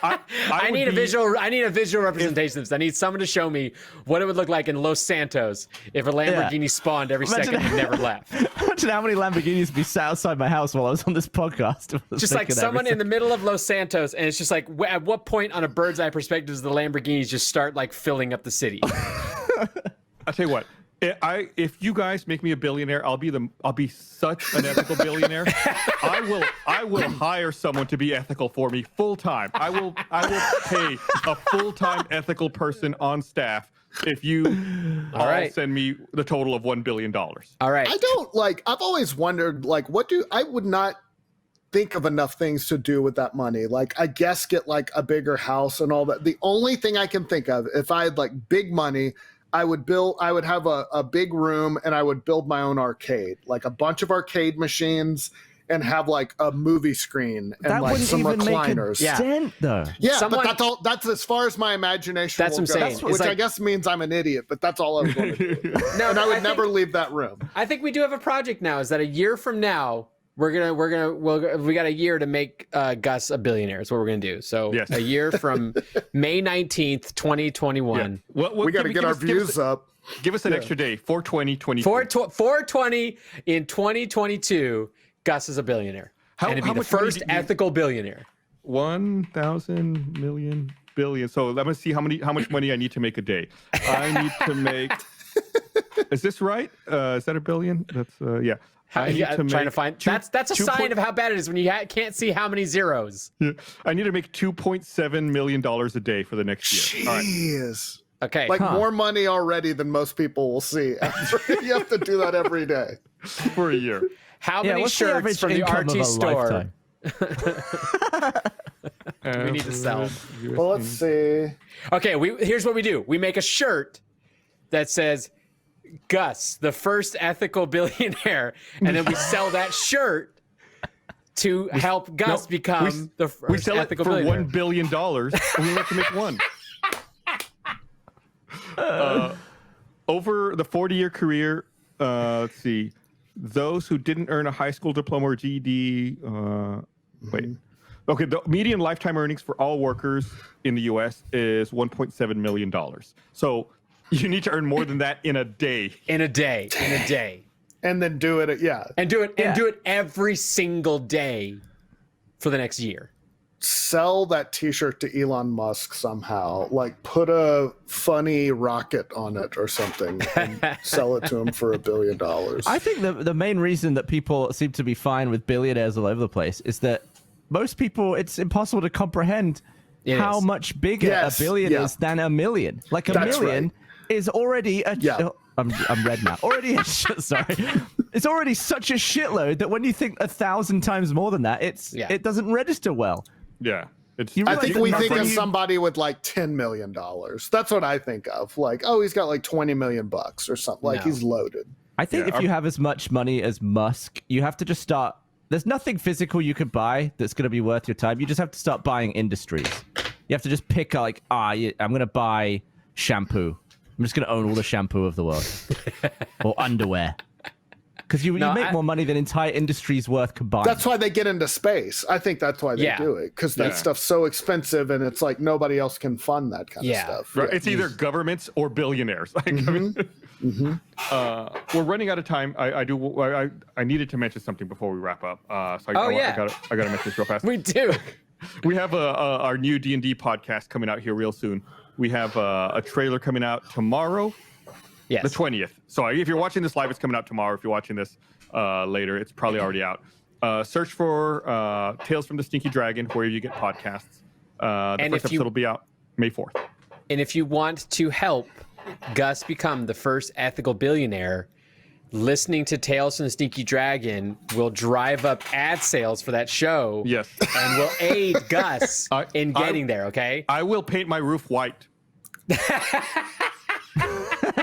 I need a visual representation of this. I need someone to show me what it would look like in Los Santos if a Lamborghini spawned every second and never left. Imagine how many Lamborghinis would be sat outside my house while I was on this podcast. Just like someone in the middle of Los Santos, and it's just like, at what point on a bird's eye perspective does the Lamborghinis just start like filling up the city? I'll tell you what. If you guys make me a billionaire, I'll be such an ethical billionaire. I will hire someone to be ethical for me full time. I will pay a full time ethical person on staff if you send me the total of $1 billion. All right. I've always wondered I would not think of enough things to do with that money. Like, I guess get like a bigger house and all that. The only thing I can think of, if I had like big money, I would have a big room and I would build my own arcade, like a bunch of arcade machines, and have like a movie screen and that like some recliners. Though. Yeah, but that's as far as my imagination will go, which I guess means I'm an idiot, but that's all I was going to do. And I would never leave that room. I think we do have a project now, is that a year from now, we got a year to make Gus a billionaire. Is what we're gonna do. So a year from May 19th, 2021. Yeah. We got to get our views up. Give us an extra day. 4/20/22. 4/20 in 2022. Gus is a billionaire. And it'd be the first ethical billionaire. 1,000 million billion. So let me see how much money I need to make a day. I need to make. Is this right? Is that a billion? That's yeah. Trying to find that's a sign of how bad it is when you can't see how many zeros. Yeah. I need to make $2.7 million a day for the next year. Jeez. All right. Okay. More money already than most people will see. You have to do that every day for a year. How many shirts from the RT store do we need to sell? Well, let's see. Okay, here's what we do. We make a shirt that says Gus, the first ethical billionaire, and then we sell that shirt to help Gus become the first we sell ethical it for billionaire. $1 billion, and we have to make one. Over the 40-year career, let's see, those who didn't earn a high school diploma or GED, okay, the median lifetime earnings for all workers in the U.S. is $1.7 million. So you need to earn more than that in a day. In a day. And then do it, And do it every single day for the next year. Sell that t-shirt to Elon Musk somehow. Like, put a funny rocket on it or something and sell it to him for $1 billion. I think the main reason that people seem to be fine with billionaires all over the place is that most people, it's impossible to comprehend how much bigger a billion is than a million. Like a million is already a... I'm red now. Sorry. It's already such a shitload that when you think 1,000 times more than that, it doesn't register well. Yeah. I think we think of somebody with like $10 million. That's what I think of. Like, oh, he's got like 20 million bucks or something. Like, he's loaded. I think if you have as much money as Musk, you have to just start. There's nothing physical you could buy that's going to be worth your time. You just have to start buying industries. You have to just pick like, I'm going to buy shampoo. I'm just going to own all the shampoo of the world. Or underwear. Because you make more money than entire industries worth combined. That's why they get into space. I think that's why they do it. Because that stuff's so expensive and it's like nobody else can fund that kind of stuff. Right. It's either governments or billionaires. We're running out of time. I needed to mention something before we wrap up. So I gotta mention this real fast. We do. We have our new D&D podcast coming out here real soon. We have a trailer coming out tomorrow, Yes. the 20th. So if you're watching this live, it's coming out tomorrow. If you're watching this later, it's probably already out. Search for Tales from the Stinky Dragon where you get podcasts. The first episode will be out May 4th. And if you want to help Gus become the first ethical billionaire, listening to Tales from the Stinky Dragon will drive up ad sales for that show. Yes. And will aid Gus in getting there, okay? I will paint my roof white.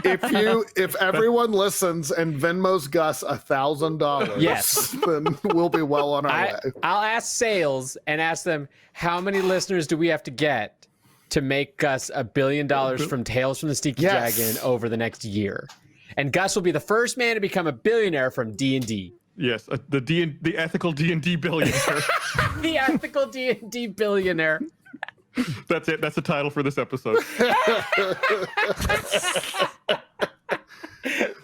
If everyone listens and Venmo's Gus $1,000, Yes. then we'll be well on our way. I'll ask sales and ask them, how many listeners do we have to get to make Gus $1 billion from Tales from the Stinky Dragon over the next year? And Gus will be the first man to become a billionaire from D&D. Yes, the ethical D&D billionaire. The ethical D&D billionaire. That's it. That's the title for this episode.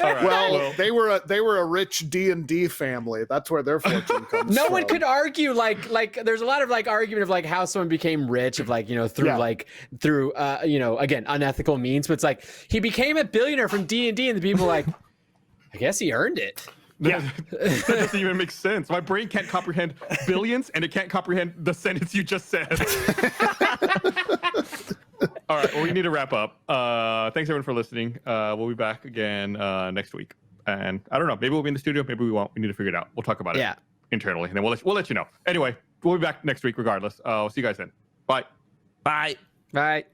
All right, Well, they were a rich D&D family. That's where their fortune comes No from. one could argue like there's a lot of like argument of like how someone became rich of like, you know, through you know, again, unethical means, but it's like he became a billionaire from D&D and the people like, I guess he earned it. That doesn't even make sense. My brain can't comprehend billions, and it can't comprehend the sentence you just said. All right, well, we need to wrap up. Thanks, everyone, for listening. We'll be back again next week. And I don't know, maybe we'll be in the studio, maybe we won't. We need to figure it out. We'll talk about it internally, and then we'll let you know. Anyway, we'll be back next week regardless. We'll see you guys then. Bye. Bye. Right.